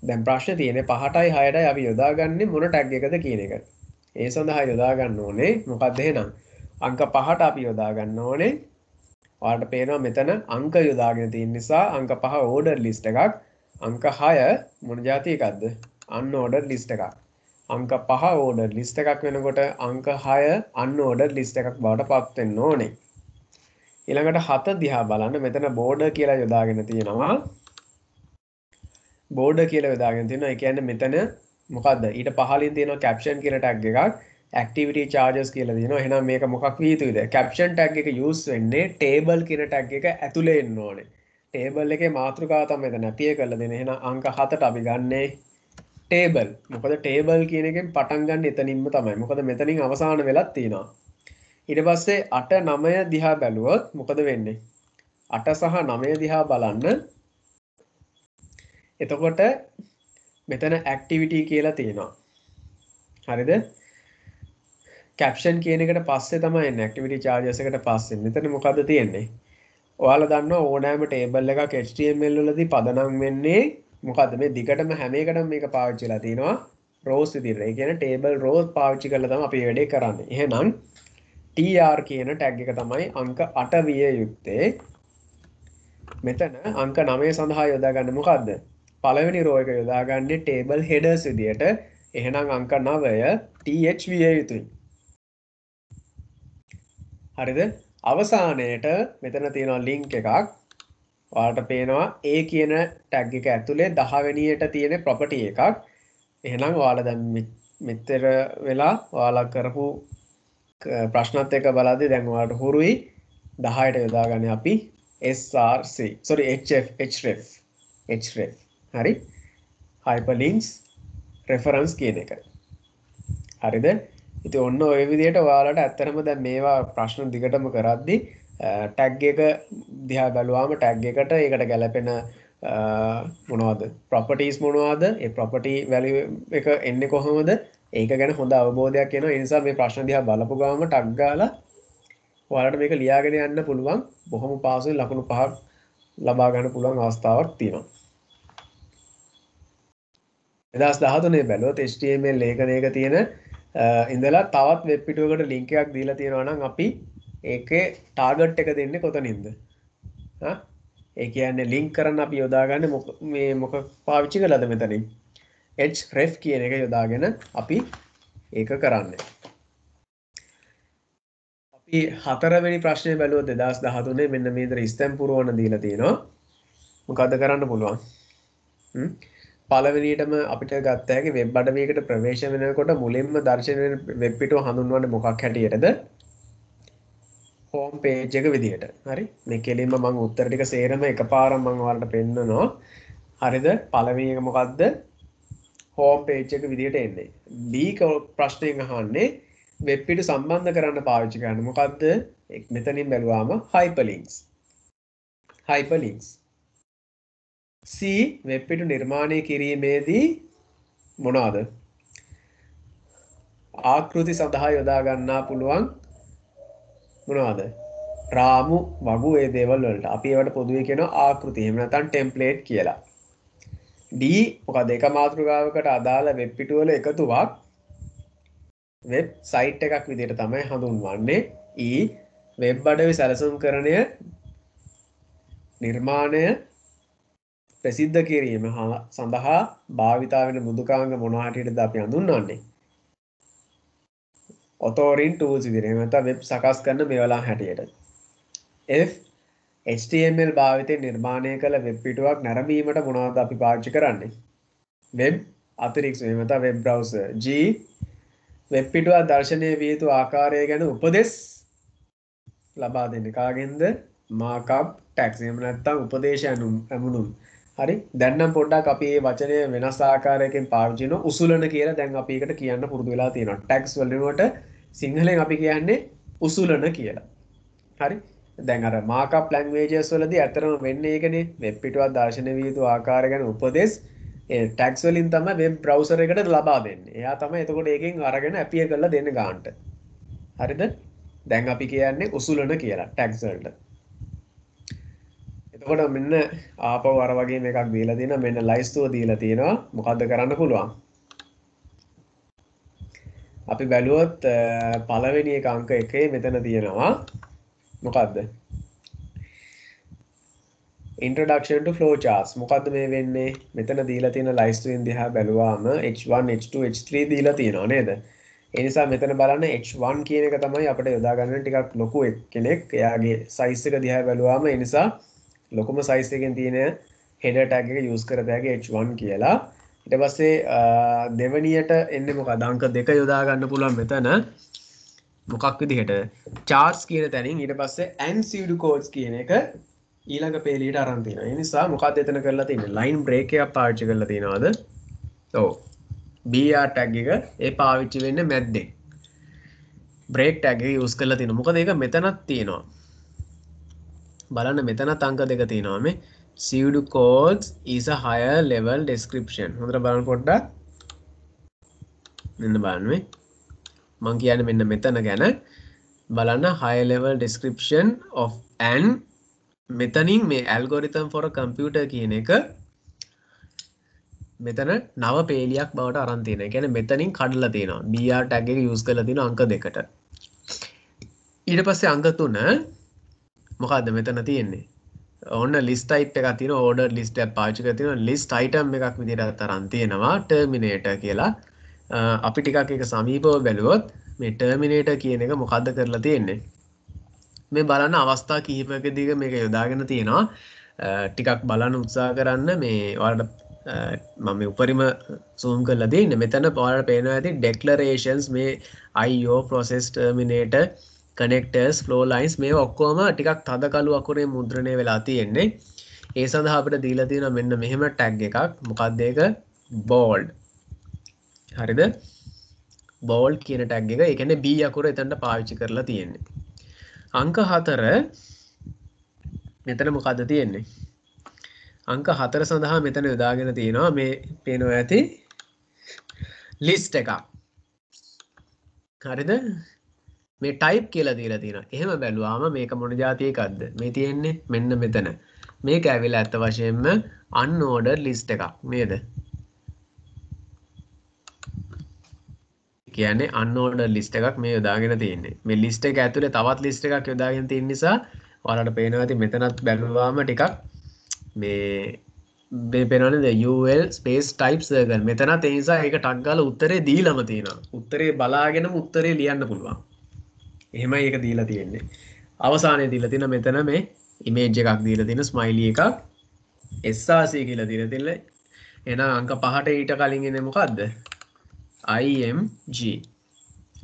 දැන් ප්‍රශ්නේ තියෙන්නේ 5ටයි 6ටයි අපි යොදාගන්නේ මොන ටැග් එකද කියන එක. ඒ සඳහා යොදා ගන්න ඕනේ මොකක්ද එහෙනම්? අංක 5ට අපි යොදා ගන්න ඕනේ. ඔයාලට පේනවා මෙතන අංක යොදාගෙන තියෙන නිසා අංක 5 order list එකක්. අංක 6 මොන જાති එකක්ද? unordered list එකක්. අංක 5 order list එකක් වෙනකොට අංක 6 unordered list එකක් බවට පත් වෙන්න ඕනේ. ඊළඟට 7 දිහා බලන්න මෙතන border කියලා යොදාගෙන තියෙනවා. border කියලා යොදාගෙන තියෙනවා. ඒ කියන්නේ මෙතන මොකද්ද? ඊට පහලින් තියෙනවා caption කියලා tag එකක්. activity charges කියලා තියෙනවා. එහෙනම් මේක මොකක් විය යුතුද? caption tag එක use වෙන්නේ table කියන tag එක ඇතුලේ එන්න ඕනේ. table එකේ මාතෘකාව තමයි මෙතන අපිය කරලා දෙන්නේ. එහෙනම් අංක 7ට අපි ගන්නේ table. මොකද table කියන එකෙන් පටන් ගන්න එතනින්ම තමයි. මොකද මෙතනින් අවසාන වෙලක් තියෙනවා. ඊට පස්සේ 8 9 දිහා බැලුවොත් මොකද වෙන්නේ? 8 සහ 9 දිහා බලන්න. එතකොට මෙතන activity කියලා තියෙනවා. හරිද? caption කියන එකට පස්සේ තමයි එන්නේ activity charges එකට පස්සේ. මෙතන මොකද්ද තියෙන්නේ? ඔයාලා දන්නවා ඕනෑම table එකක් HTML වලදී පදනම් වෙන්නේ මොකද්ද? මේ දිගටම හැම එකටම මේක පාවිච්චි කරලා තිනවා rows විදිහට. ඒ කියන්නේ table rows පාවිච්චි කරලා තමයි අපි මේ වැඩේ කරන්නේ. එහෙනම් tr කියන tag එක තමයි අංක 8 විය යුත්තේ. මෙතන අංක 9 සඳහා යොදා ගන්න මොකද්ද? පළවෙනි row එක යොදාගන්නේ table headers විදියට. එහෙනම් අංක 9 th විය යුතුයි. හරිද? අවසානයේට මෙතන තියෙනවා link එකක්. ඔයාලට පේනවා A කියන tag එක ඇතුලේ 10 වෙනියට තියෙන property එකක්. එහෙනම් ඔයාලා දැන් මෙතර වෙලා ඔයාලා ප්‍රශ්නත් එක්ක බලද්දී දැන් ඔයාලට හුරුයි 10ට යොදාගන්නේ අපි SRC sorry href හරි hyperlinks reference කියන එක හරිද ඉතින් ඔන්න ඔය විදිහට ඔයාලට ඇත්තටම දැන් මේවා ප්‍රශ්න දිගටම කරද්දී ටැග් එක දිහා බලුවාම ටැග් එකට ඒකට ගැලපෙන මොනවද ප්‍රොපර්ටිස් මොනවද ඒ ප්‍රොපර්ටි වැලියු එක එන්නේ කොහොමද ඒක ගැන හොඳ අවබෝධයක් එනවා ඒ නිසා මේ ප්‍රශ්න දිහා බලපු ගාම ටග් ගාලා ඔයාලට මේක ලියාගෙන යන්න පුළුවන් බොහොම පහසුවෙන් ලකුණු 5ක් ලබා ගන්න පුළුවන් අවස්ථාවක් තියෙනවා 2013 බැලුවොත් HTML ලේඛනයක තියෙන ඉඳලා තවත් වෙබ් පිටුවකට ලින්ක් එකක් දීලා තියෙනවා නම් අපි ඒකේ ටාගට් එක දෙන්නේ කොතනින්ද හා ඒ කියන්නේ ලින්ක් කරන්න අපි යොදාගන්නේ මේ මොක පාවිච්චි කළාද මෙතනින් href කියන එක යොදාගෙන අපි ඒක කරන්නේ අපි හතරවෙනි ප්‍රශ්නේ බැලුවොත් 2013 මෙන්න මේ විතර ස්තැම් පුරවන දීලා තියෙනවා මොකද කරන්න පුළුවන් පළවෙනියටම අපිට ගත්ත හැකි වෙබ් අඩවියකට ප්‍රවේශ වෙනකොට මුලින්ම දර්ශනය වෙන වෙබ් පිටුව හඳුන්වන්නේ මොකක් හැටියටද හෝම් පේජ් එක විදිහට. හරි. මේ කෙලින්ම මම උත්තර ටික සේරම එකපාරම මම ඔයාලට පෙන්නනවා. හරිද? පළවෙනි එක මොකද්ද? හෝම් පේජ් එක විදිහට එන්නේ. B ප්‍රශ්නයෙන් අහන්නේ වෙබ් පිටු සම්බන්ධ කරන්න පාවිච්චි කරන්නේ මොකද්ද? මෙතනින් බැලුවාම hyperlinks. hyperlinks. C වෙබ් පිටු නිර්මාණය කිරීමේදී මොනවාද? ආකෘති සඳහා යොදා ගන්නා පුළුවන් මොනවද? රාමු වගු ඒ දේවල් වලට. අපි ඒවට පොදුවේ කියනවා ආකෘති. එහෙම නැත්නම් ටෙම්ප්ලේට් කියලා. D මොකද එක මාතෘකාවකට අදාළ වෙබ් පිටු වල එකතුවක් වෙබ් සයිට් එකක් විදිහට තමයි හඳුන්වන්නේ. E වෙබ් අඩවි සැලසුම්කරණය නිර්මාණය ප්‍රසිද්ධ කිරීම සඳහා භාවිතා වෙන මෘදුකාංග මොනවා හැටියටද අපි හඳුන්වන්නේ? authoring tools විදිහට. එහෙම නැත්නම් වෙබ් සකස් කරන මෙවලම් හැටියට. F HTML භාවිතයෙන් නිර්මාණය කළ වෙබ් පිටුවක් නැරඹීමට මොනවද අපි පාවිච්චි කරන්නේ? වෙබ් අතිරික්ත එහෙම නැත්නම් වෙබ් බ්‍රවුසර්. G වෙබ් පිටුවක් දැర్శණය විය යුතු ආකාරය ගැන උපදෙස් ලබා දෙන්නේ කාගෙන්ද? markup tags. එහෙම නැත්නම් උපදේශ ඇමුණුම්. හරි. දැන් නම් පොඩ්ඩක් අපි මේ වචනය වෙනස් ආකාරයකින් පාවිච්චි කරනවා. උසුලන කියලා දැන් අපි ඒකට කියන්න පුරුදු වෙලා තියෙනවා. tags වලිනකොට සිංහලෙන් අපි කියන්නේ උසුලන කියලා. හරි. දැන් අර markup languages වලදී අතරම වෙන්නේ ඒකනේ. වෙබ් පිටුවක් දැర్శණය විය යුතු ආකාරය ගැන උපදෙස් ඒ tags වලින් තමයි වෙබ් browser එකට ලබා දෙන්නේ. එයා තමයි එතකොට ඒකෙන් අරගෙන appear කරලා දෙන්නේ ගන්නට. හරිද? දැන් අපි කියන්නේ උසුලන කියලා tags වලට. එතකොට මෙන්න ආපහු අර වගේ මේකක් දීලා තියෙනවා. මෙන්න ලයිස්තුව දීලා තියෙනවා. මොකද්ද කරන්න පුළුවන්? අපි බැලුවොත් පළවෙනි එක අංක 1 මෙතන තියෙනවා. මොකද්ද? introduction to flowcharts. මොකද්ද මේ වෙන්නේ? මෙතන දීලා තියෙන ලයිස්තුවෙන් දිහා බැලුවාම H1 H2 H3 දීලා තියෙනවා නේද? ඒ නිසා මෙතන බලන්න H1 කියන එක තමයි අපිට යොදා ගන්න ටිකක් ලොකු කෙනෙක්. එයාගේ size එක දිහා බැලුවාම ඒ නිසා ලොකුම size එකෙන් තියෙන header tag එක use කරත හැකි H1 කියලා. ඊට පස්සේ දෙවනියට එන්නේ මොකද? අංක 2 යොදා ගන්න පුළුවන් මෙතන. මොකක් විදිහට? charts කියන තැනින් ඊට පස්සේ and pseudocodes කියන එක ඊළඟ පේලියට අරන් තියෙනවා. ඒ නිසා මොකක්ද එතන කරලා තියෙන්නේ? line break එකක් පාවිච්චි කරලා තියෙනවද? ඔව්. br tag එක ඒ පාවිච්චි වෙන්නේ මැද්දේ. break tag එක use කරලා තියෙනවා. මොකද ඒක මෙතනක් තියෙනවා. බලන්න මෙතනත් අංක 2 තියෙනවා මේ pseudocodes is a higher level description. හොඳට බලන්න පොඩ්ඩක්. මෙන්න බලන්න මේ. මම කියන්නේ මෙන්න මෙතන ගැන බලන්න higher level description of an මෙතනින් මේ algorithm for a computer කියන එක මෙතන නව පේලියක් බවට අරන් තියෙනවා. ඒ කියන්නේ මෙතනින් කඩලා තියෙනවා. br tag එක use කරලා තියෙනවා අංක 2කට. ඊට පස්සේ අංක 3 මොකද්ද මෙතන තියෙන්නේ? ඔන්න list type එකක් තියෙනවා. ordered list එකක් පාවිච්චි කරලා තියෙනවා. list item එකක් විදිහට අරන් තියෙනවා terminator කියලා. අපි ටිකක් ඒක සමීපව බැලුවොත් මේ terminator කියන එක මොකද්ද කරලා තියෙන්නේ? මේ බලන්න අවස්ථා කිහිපයකදී මේක යොදාගෙන තියෙනවා. ටිකක් බලන්න උත්සාහ කරන්න මේ ඔයාලට මම උපරිම zoom කරලා දෙන්නේ. මෙතන ඔයාලට පේනවා ඇති declarations මේ IO process terminator connectors flow lines මේ ඔක්කොම ටිකක් තද කළු අකුරේ මුද්‍රණය වෙලා තියෙන්නේ. ඒ සඳහා අපිට දීලා තියෙනවා මෙන්න මෙහෙම tag එකක්. මොකක්ද ඒක? bold. හරිද? bold කියන tag එක. ඒ කියන්නේ B අකුර එතනට පාවිච්චි කරලා තියෙන්නේ. අංක 4 මෙතන මොකද්ද තියෙන්නේ? අංක 4 සඳහා මෙතන යොදාගෙන තියෙනවා මේ පේනවා ඇති list එකක්. හරිද? මේ type කියලා දීලා තියෙනවා. එහෙම බැලුවාම මේක මොන જાති එකක්ද? මේ තියෙන්නේ මෙන්න මෙතන. මේක ඇවිල්ලා ඇත්ත වශයෙන්ම unordered list එකක් නේද? කියන්නේ unordered list එකක් මේ යොදාගෙන තියෙන්නේ. මේ list එක ඇතුලේ තවත් list එකක් යොදාගෙන තියෙන නිසා ඔයාලට පේනවා ඇති මෙතනත් බැලුවාම ටිකක් මේ පේනවනේ UL space type circle. මෙතනත් ඒ නිසා ඒක ටක් ගාලා උත්තරේ දීලම තියෙනවා. උත්තරේ බලාගෙනම උත්තරේ ලියන්න පුළුවන්. එහෙමයි ඒක දීලා තියෙන්නේ. අවසානයේ දීලා තියෙන මෙතන මේ image එකක් දීලා තියෙන smiley එකක් SRC කියලා දීලා තියෙන්නේ. එහෙනම් අංක 5ට ඊට කලින් එන්නේ මොකද්ද? IMG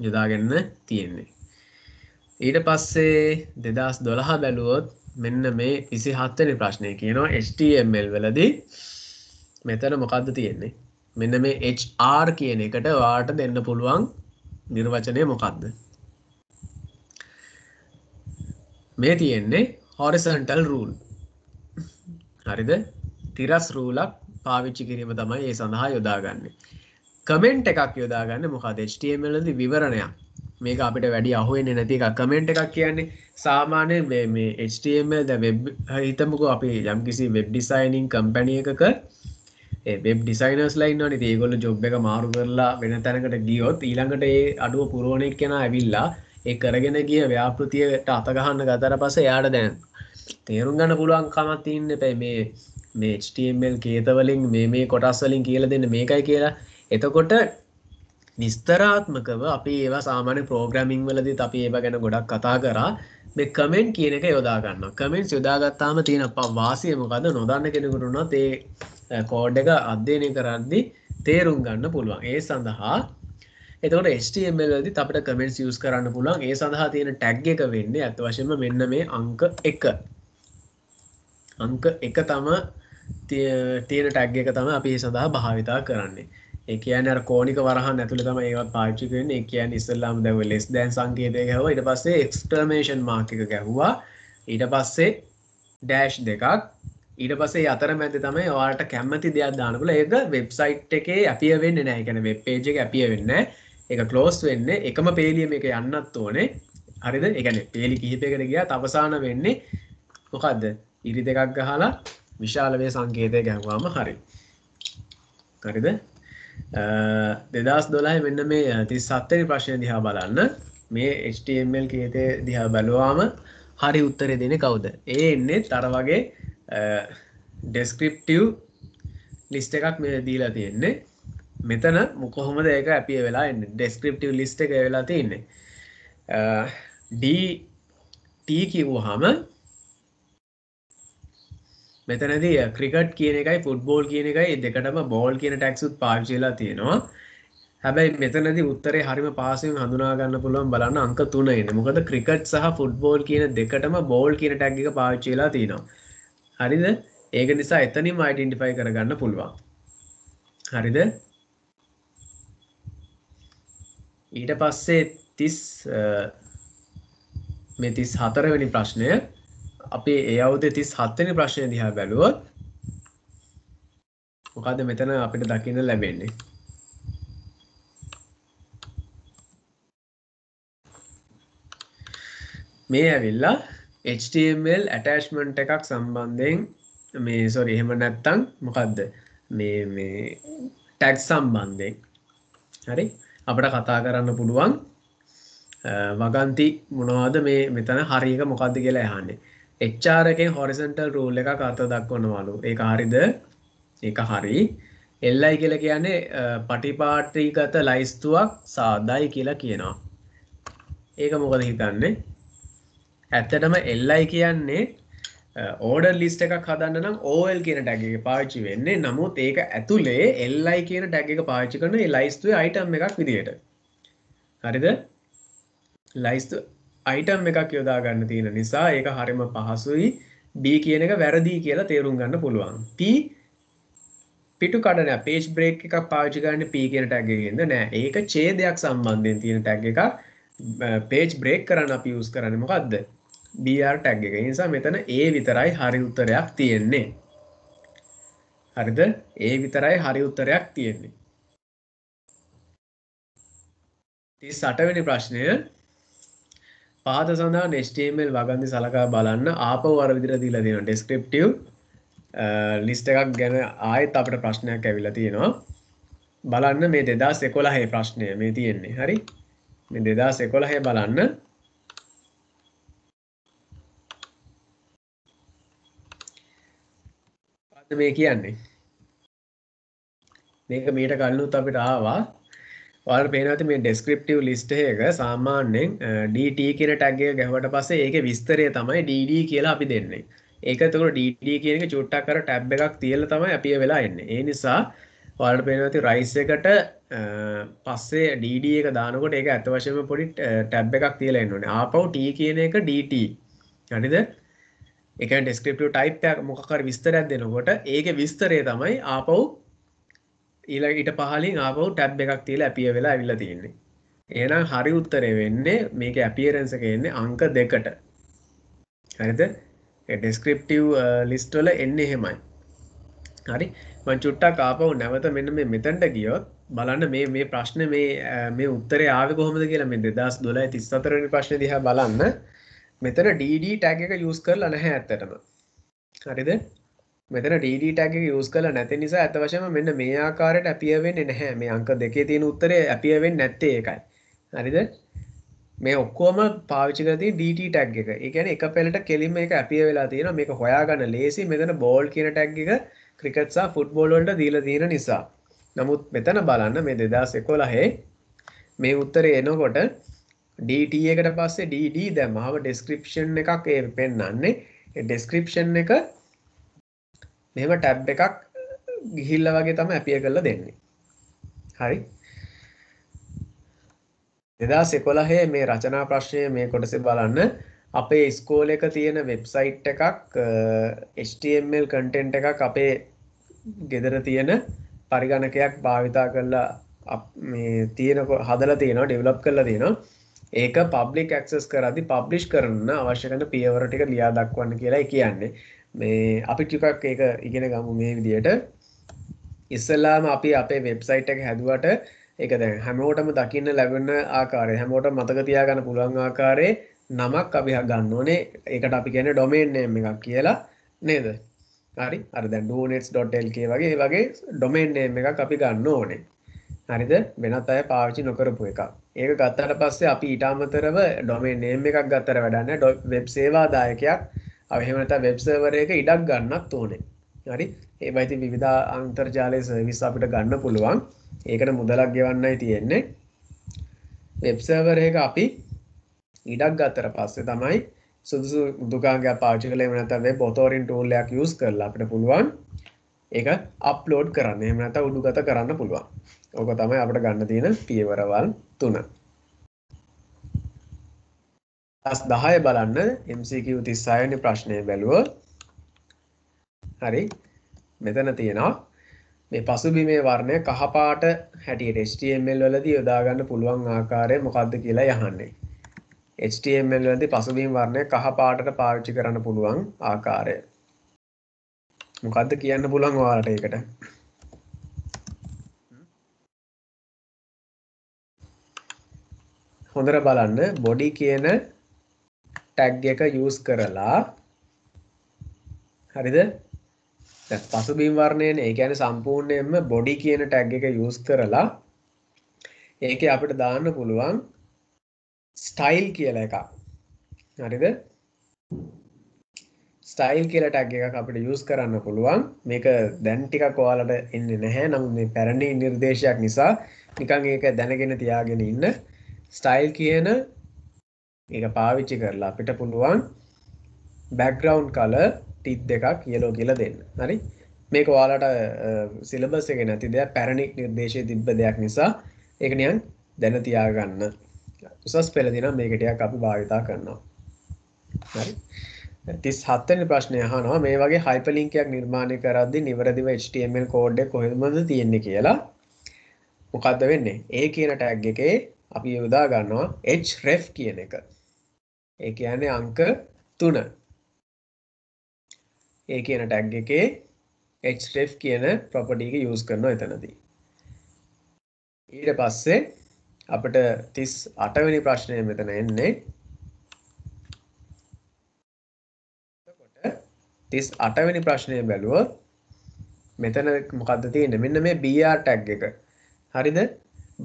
යොදාගෙන තියෙන්නේ. ඊට පස්සේ 2012 බැලුවොත් මෙන්න මේ 27 වෙනි ප්‍රශ්නේ කියනවා HTML වලදී මෙතන මොකද්ද තියෙන්නේ? මෙන්න මේ HR කියන එකට ඔයාලට දෙන්න පුළුවන් නිර්වචනය මොකද්ද? මේ තියෙන්නේ horizontal rule. හරිද? තිරස් රූලක් පාවිච්චි කිරීම තමයි ඒ සඳහා යොදාගන්නේ. කමෙන්ට් එකක් යොදාගන්නේ මොකද? HTML වලදී විවරණයක්. මේක අපිට වැඩි අහුවෙන්නේ නැති එකක්. කමෙන්ට් එකක් කියන්නේ සාමාන්‍යයෙන් මේ HTML ද වෙබ් හිතමුකෝ අපි යම්කිසි වෙබ් ඩිසයිනින් කම්පැනි එකක ඒ වෙබ් ඩිසයිනර්ස්ලා ඉන්නවනේ. ඉතින් ඒගොල්ලෝ ජොබ් එක මාරු කරලා වෙන තැනකට ගියොත් ඊළඟට ඒ අඩුව පුරවන එක්කෙනා ඇවිල්ලා ඒ කරගෙන ගිය ව්‍යාපෘතියට අත ගහන්න ගතට පස්සේ එයාට දැන් තේරුම් ගන්න පුළුවන් කමක් තියෙන්නේ මේ HTML කේත වලින් මේ කොටස් වලින් කියලා දෙන්න මේකයි කියලා. එතකොට විස්තරාත්මකව අපි ඒවා සාමාන්‍ය ප්‍රෝග්‍රෑමින් වලදීත් අපි ඒවා ගැන ගොඩක් කතා කරා. මේ කමෙන්ට් කියන එක යොදා ගන්නවා. කමෙන්ට්ස් යොදාගත්තාම තියෙන වාසිය මොකද? නොදන්න කෙනෙකුට උනත් ඒ කෝඩ් එක අධ්‍යයනය කරද්දී තේරුම් ගන්න පුළුවන්. ඒ සඳහා එතකොට HTML වලදීත් අපිට කමෙන්ට්ස් යූස් කරන්න පුළුවන්. ඒ සඳහා තියෙන ටැග් එක වෙන්නේ අත් වශයෙන්ම මෙන්න මේ අංක 1. අංක 1 තමයි තියෙන ටැග් එක තමයි අපි ඒ සඳහා භාවිතා කරන්නේ. ඒ කියන්නේ අර කෝණික වරහන් ඇතුලේ තමයි ඒවත් පාවිච්චි කරන්නේ. ඒ කියන්නේ ඉස්සෙල්ලාම දැන් less than සංකේතය ගැහුවා. ඊට පස්සේ exclamation mark එක ගැහුවා. ඊට පස්සේ dash දෙකක්. ඊට පස්සේ අතරමැද තමයි ඔයාලට කැමති දෙයක් දාන්න පුළුවන්. ඒක වෙබ්සයිට් එකේ appear වෙන්නේ නැහැ. ඒ කියන්නේ වෙබ් page එකේ appear වෙන්නේ නැහැ. ඒක close වෙන්නේ එකම පේලිය මේක යන්නත් ඕනේ. හරිද? ඒ කියන්නේ පේලි කිහිපයකට ගියාත් අවසාන වෙන්නේ මොකද්ද? ඉරි දෙකක් ගහලා විශාල වේ සංකේතය ගැහුවාම හරි. හරිද? 2012 මෙන්න මේ 37 වෙනි ප්‍රශ්නය දිහා බලන්න. මේ HTML කේතේ දිහා බලුවාම හරි උත්තරේ දෙන්නේ කවුද? ඒ එන්නේ අර වගේ descriptive list එකක් මේ දීලා තියෙන්නේ. මෙතන කොහොමද ඒක appear වෙලා එන්නේ? descriptive list එක වෙලා තියෙන්නේ. D T කිව්වහම මෙතනදී ක්‍රිකට් කියන එකයි ෆුට්බෝල් කියන එකයි දෙකටම බෝල් කියන ටැග්ස් උත් පාවිච්චි වෙලා තියෙනවා. හැබැයි මෙතනදී උත්තරේ හරිම පහසුවෙන් හඳුනා ගන්න පුළුවන් බලන්න අංක 3 එන්නේ. මොකද ක්‍රිකට් සහ ෆුට්බෝල් කියන දෙකටම බෝල් කියන ටැග් එක පාවිච්චි වෙලා තියෙනවා. හරිද? ඒක නිසා එතනින්ම අයිඩෙන්ටිෆයි කරගන්න පුළුවන්. හරිද? ඊට පස්සේ 30 මේ 34 වෙනි ප්‍රශ්නය අපි ඒ අවුරුද්දේ 37 වෙනි ප්‍රශ්නය දිහා බැලුවොත් මොකද මෙතන අපිට දකින්න ලැබෙන්නේ? මේ ඇවිල්ලා HTML attachment එකක් සම්බන්ධයෙන් මේ sorry එහෙම නැත්තම් මොකද්ද මේ tag සම්බන්ධයෙන් හරි අපිට කතා කරන්න පුළුවන් වගන්ති මොනවද මේ මෙතන හරි එක මොකද්ද කියලා අහන්නේ. HR එකෙන් horizontal rule එකක් අත දක්වනවලු. ඒක හරිද? ඒක හරි. LI කියලා කියන්නේ පටිපාටිගත ලයිස්තුවක් සාදයි කියලා කියනවා. ඒක මොකද හිතන්නේ? ඇත්තටම LI කියන්නේ ඕඩර් ලිස්ට් එකක් හදන්න නම් OL කියන ටැග් එක පාවිච්චි වෙන්නේ. නමුත් ඒක ඇතුලේ LI කියන ටැග් එක පාවිච්චි කරන ඒ ලයිස්තුවේ අයිටම් එකක් විදියට. හරිද? ලයිස්තු අයිටම් එකක් යොදා ගන්න තියෙන නිසා ඒක හරිම පහසුයි. B කියන එක වැරදි කියලා තේරුම් ගන්න පුළුවන්. P පිටු කඩන page break එකක් පාවිච්චි කරන්නේ P කියන ටැග් එකකින්ද නෑ. ඒක ඡේදයක් සම්බන්ධයෙන් තියෙන ටැග් එකක්. page break කරන්න අපි use කරන්නේ මොකද්ද? BR ටැග් එක. ඒ නිසා මෙතන A විතරයි හරි උත්තරයක් තියෙන්නේ. හරිද? A විතරයි හරි උත්තරයක් තියෙන්නේ. 38 වෙනි ප්‍රශ්නය පහත සඳහන් HTML වගන්ති සලකා බලන්න ආපහු අර විදිහට දීලා තියෙනවා descriptive list එකක් ගැන ආයෙත් අපිට ප්‍රශ්නයක් ඇවිල්ලා තියෙනවා. බලන්න මේ 2011 ප්‍රශ්නය මේ තියෙන්නේ. හරි? මේ 2011 බලන්න. මොකද්ද මේ කියන්නේ? මේක මීට කලිනුත් අපිට ආවා. ඔයාලට පේනවා ඇති මේ descriptive list එක සාමාන්‍යයෙන් DT කියන tag එක ගැහුවට පස්සේ ඒකේ විස්තරය තමයි DD කියලා අපි දෙන්නේ. ඒක එතකොට DD කියන එක චුට්ටක් අර tab එකක් තියලා තමයි අපි වෙලා එන්නේ. ඒ නිසා ඔයාලට පේනවා ඇති rise එකට පස්සේ DD එක දානකොට ඒක අත වශයෙන්ම පොඩි tab එකක් තියලා එන්න ඕනේ. ආපහු T කියන එක DT. හරිද? ඒ කියන්නේ descriptive type එක මොකක් හරි විස්තරයක් දෙනකොට ඒකේ විස්තරය තමයි ආපහු ඊට පහලින් ආපහු ටැබ් එකක් තියලා ඇපියර් වෙලා ඇවිල්ලා තියෙන්නේ. එහෙනම් හරි උත්තරේ වෙන්නේ මේකේ ඇපියරන්ස් එක එන්නේ අංක 2කට. හරිද? ඒ ඩෙස්ක්‍රිප්ටිව් ලිස්ට් වල එන්නේ එහෙමයි. හරි. මම චුට්ටක් ආපහු නැවත මෙන්න මේ මෙතනට ගියොත් බලන්න මේ ප්‍රශ්නේ මේ උත්තරේ ආවේ කොහොමද කියලා මේ 2012 34 වෙනි ප්‍රශ්නේ දිහා බලන්න. මෙතන DD ටැග් එක යූස් කරලා නැහැ ඇත්තටම. හරිද? මෙතන DD tag එක use කරලා නැති නිසා අත වශයෙන්ම මෙන්න මේ ආකාරයට appear වෙන්නේ නැහැ. මේ අංක 2 තියෙන උත්තරේ appear වෙන්නේ නැත්තේ ඒකයි. හරිද? මේ ඔක්කොම පාවිච්චි කරලා තියෙන DT tag එක. ඒ කියන්නේ එක පෙළට කෙලින්ම ඒක appear වෙලා තියෙනවා. මේක හොයාගන්න ලේසි. මෙතන ball කියන tag එක cricket සහ football වලට දීලා තියෙන නිසා. නමුත් මෙතන බලන්න මේ 2011 මේ උත්තරේ එනකොට DT එකට පස්සේ DD දැම්මම description එකක් ඒ පෙන්නන්නේ. ඒ description එක මෙහෙම ටැබ් එකක් ගිහිල්ලා වගේ තමයි අපිය කරලා දෙන්නේ. හරි. 2011 මේ රචනා ප්‍රශ්නයේ මේ කොටසේ බලන්න අපේ ඉස්කෝලේ එක තියෙන වෙබ්සයිට් එකක් HTML content එකක් අපේ ගෙදර තියෙන පරිගණකයක් භාවිතා කරලා මේ තියෙන හදලා තියෙනවා ඩෙවලොප් කරලා තියෙනවා. ඒක public access කරද්දී publish කරන්න අවශ්‍ය කරන පියවර ටික ලියා දක්වන්න කියලා කියන්නේ. මේ අපි ටිකක් ඒක ඉගෙන ගමු මේ විදිහට. ඉස්සෙල්ලාම අපි අපේ වෙබ්සයිට් එක හැදුවට ඒක දැන් හැමෝටම දකින්න ලැබෙන ආකාරය හැමෝටම මතක තියාගන්න පුළුවන් ආකාරයේ නමක් අපි ගන්න ඕනේ. ඒකට අපි කියන්නේ domain name එකක් කියලා නේද? හරි. අර දැන් donets.lk වගේ domain name එකක් අපි ගන්න ඕනේ. හරිද? වෙනත් අය පාවිච්චි නොකරපු එකක්. ඒක ගත්තාට පස්සේ අපි ඊට අමතරව domain name එකක් ගත්තට වැඩක් නැහැ. වෙබ් සේවා දායකයක් එහෙම නැත්නම් වෙබ් සර්වර් එක ඉඩක් ගන්නත් ඕනේ. හරි. ඒ වයිති විවිධ අන්තර්ජාලයේ සර්විස් අපිට ගන්න පුළුවන්. ඒකට මුදලක් ගෙවන්නයි තියෙන්නේ. වෙබ් සර්වර් එක අපි ඉඩක් ගත්තට පස්සේ තමයි සුදුසු දුකාංගයක් පාවිච්චි කරලා එහෙම නැත්නම් වෙබ් authority tool එකක් use කරලා අපිට පුළුවන් ඒක අප්ලෝඩ් කරන්න. එහෙම නැත්නම් උඩුගත කරන්න පුළුවන්. ඕක තමයි අපිට ගන්න තියෙන පියවරවල් 3. 10 බලන්න MCQ 36 වෙනි ප්‍රශ්නය බැලුවොත් හරි මෙතන තියෙනවා මේ පසුබිමේ වර්ණය කහ පාට හැටියට HTML වලදී යොදා ගන්න පුළුවන් ආකාරය මොකක්ද කියලා යහන්නේ. HTML වලදී පසුබිම් වර්ණය කහ පාටට පාවිච්චි කරන්න පුළුවන් ආකාරය. මොකක්ද කියන්න පුළුවන් ඔයාලට ඒකට? හොඳට බලන්න body කියන tag එක use කරලා හරිද? දැන් පසුබිම් වර්ණයනේ ඒ කියන්නේ සම්පූර්ණයෙන්ම body කියන tag එක use කරලා ඒකේ අපිට දාන්න පුළුවන් style කියලා එකක්. හරිද? style කියලා tag එකක් අපිට use කරන්න පුළුවන්. මේක දැන් ටිකක් ඔයාලට එන්නේ නැහැ. නමුත් මේ පැරණි නිර්දේශයක් නිසා නිකන් ඒක දැනගෙන තියාගෙන ඉන්න. style කියන ඒක පාවිච්චි කරලා අපිට පුළුවන් background color ටික් දෙකක් yellow කියලා දෙන්න. හරි? මේක ඔයාලට සිලබස් එකේ නැති දෙයක් පැරණි නිර්දේශයේ තිබ්බ දෙයක් නිසා ඒක නිකන් දැන තියාගන්න. උසස් පෙළ දිනම් මේක ටිකක් අපි භාවිතා කරනවා. හරි? 37 වෙනි ප්‍රශ්නය අහනවා මේ වගේ hyperlink එකක් නිර්මාණය කරද්දී නිවැරදිව HTML කෝඩ් එක කොහෙන්ද තියෙන්නේ කියලා. මොකද්ද වෙන්නේ? A කියන ටැග් එකේ අපි යොදා ගන්නවා href කියන එක. ඒ කියන්නේ අංක 3. A කියන ටැග් එකේ href කියන property එක use කරනවා එතනදී. ඊට පස්සේ අපිට 38 වෙනි ප්‍රශ්නය මෙතන එන්නේ. එතකොට 38 වෙනි ප්‍රශ්නය බැලුවොත් මෙතන මොකද්ද තියෙන්නේ? මෙන්න මේ br tag එක. හරිද?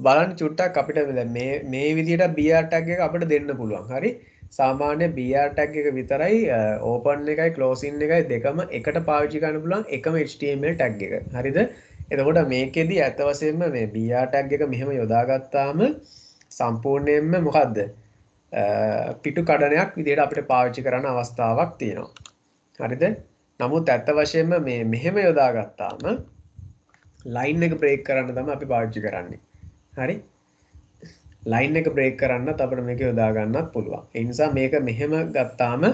බලන්න චුට්ටක් අපිට දැන් මේ විදිහට br tag එක අපිට දෙන්න පුළුවන්. හරි? සාමාන්‍ය br tag එක විතරයි open එකයි closing එකයි දෙකම එකට පාවිච්චි කරන්න පුළුවන් එකම HTML tag එක. හරිද? එතකොට මේකෙදි ඇත්ත වශයෙන්ම මේ br tag එක මෙහෙම යොදාගත්තාම සම්පූර්ණයෙන්ම මොකද්ද? පිටු කඩනයක් විදිහට අපිට පාවිච්චි කරන්න අවස්ථාවක් තියෙනවා. හරිද? නමුත් ඇත්ත වශයෙන්ම මේ මෙහෙම යොදාගත්තාම line එක break කරන්න තමයි අපි පාවිච්චි කරන්නේ. හරි? line එක break කරන්නත් අපිට මේක යොදා ගන්නත් පුළුවන්. ඒ නිසා මේක මෙහෙම ගත්තාම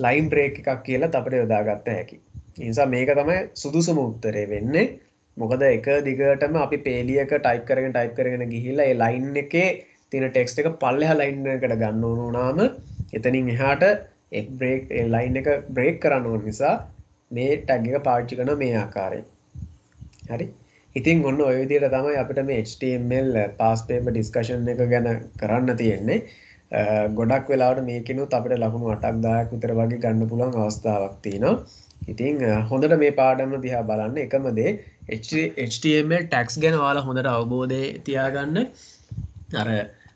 line break එකක් කියලා අපිට යොදා ගන්න හැකියි. ඒ නිසා මේක තමයි සුදුසුම උත්තරේ වෙන්නේ. මොකද එක දිගටම අපි පේලියක ටයිප් කරගෙන ගිහිල්ලා ඒ line එකේ තියෙන text එක පල්ලෙහා line එකකට ගන්න ඕන වුණාම එතනින් එහාට ඒ line එක break කරන්න ඕන නිසා මේ tag එක පාවිච්චි කරන මේ ආකාරයෙන්. හරි? ඉතින් ඔන්න ඔය විදිහට තමයි අපිට මේ HTML past paper discussion එක ගැන කරන්න තියෙන්නේ. ගොඩක් වෙලාවට මේකිනුත් අපිට ලකුණු 8ක් 10ක් විතර වගේ ගන්න පුළුවන් අවස්ථාවක් තියෙනවා. ඉතින් හොඳට මේ පාඩම දිහා බලන්න. එකම දේ HTML tags ගැන ඔයාලා හොඳට අවබෝධය තියාගන්න. අර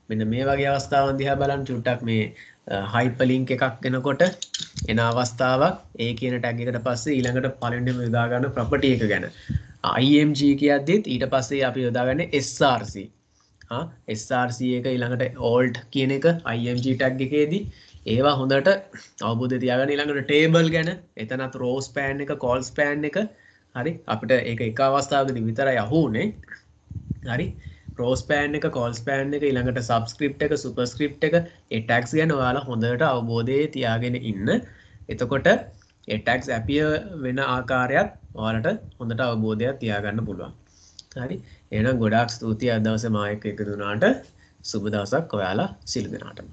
මෙන්න මේ වගේ අවස්ථාවන් දිහා බලන්න චුට්ටක් මේ hyperlink එකක් එනකොට එන අවස්ථාවක් ඒ කියන tag එකට පස්සේ ඊළඟට පළවෙනිම යොදා ගන්න property එක ගැන img කියද්දිත් ඊට පස්සේ අපි යොදාගන්නේ src. src එක ඊළඟට alt කියන එක img tag එකේදී ඒවා හොඳට අවබෝධය තියාගන්න. ඊළඟට table ගැන එතනත් row span එක col span එක හරි අපිට ඒක එක අවස්ථාවකදී විතරයි අහුනේ. හරි row span එක col span එක ඊළඟට subscript එක superscript එක ඒ tags ගැන ඔයාලා හොඳට අවබෝධය තියාගෙන ඉන්න. එතකොට ඒ tags appear වෙන ආකාරයත් ඔයාලට හොඳට අවබෝධයක් තියාගන්න පුළුවන්. හරි එහෙනම් ගොඩාක් ස්තුතියි අද දවසේ මාත් එක්ක එකතු වුණාට. සුබ දවසක් ඔයාලා සියලු දෙනාටම.